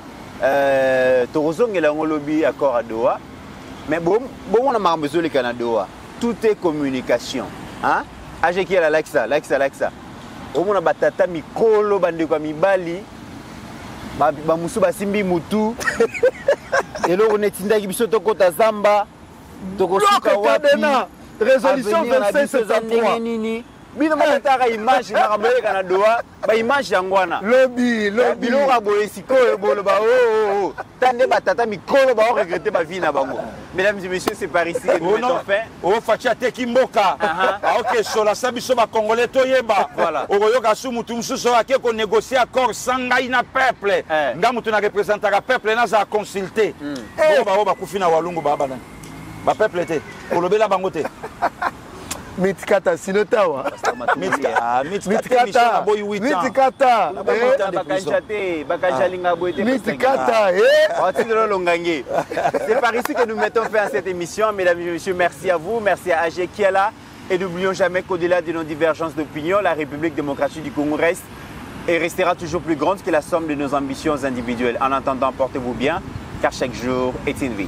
to rozongela ngolobi accord à Doha mais bon on a marre le Canada Doha tout est communication hein ajeki la Alexa au mona batata mikolo bande kwa mibali ba musu basimbi mutu elo onetindaki biso tokota zamba tokosuka wapi résolution 2773 nini bino mataka image na kambe kana Doha ba image yangwana lobby bilo ka boye sikoyo bolo ba tande batata mikolo ba regretter ba vie na bango mesdames et messieurs c'est par ici que nous mettons fin o facha te kimboka OK sola sabiso ba congolais toyeba voilà oyoka su mutu mususo ake ko négocier accord sangai na peuple nga mutu na représentaka peuple na za consulter ba kufina walungu ba bana ba peuple te kolobela bango te Mitikata sinotawa Mitikata boy 8 ans Mitikata Bakajalinga boyete Mitikata c'est par ici que nous mettons fin à cette émission mesdames et messieurs merci à vous merci à AG qui est là et n'oublions jamais qu'au-delà de nos divergences d'opinion la République démocratique du Congo reste et restera toujours plus grande que la somme de nos ambitions individuelles en attendant portez-vous bien car chaque jour est une vie.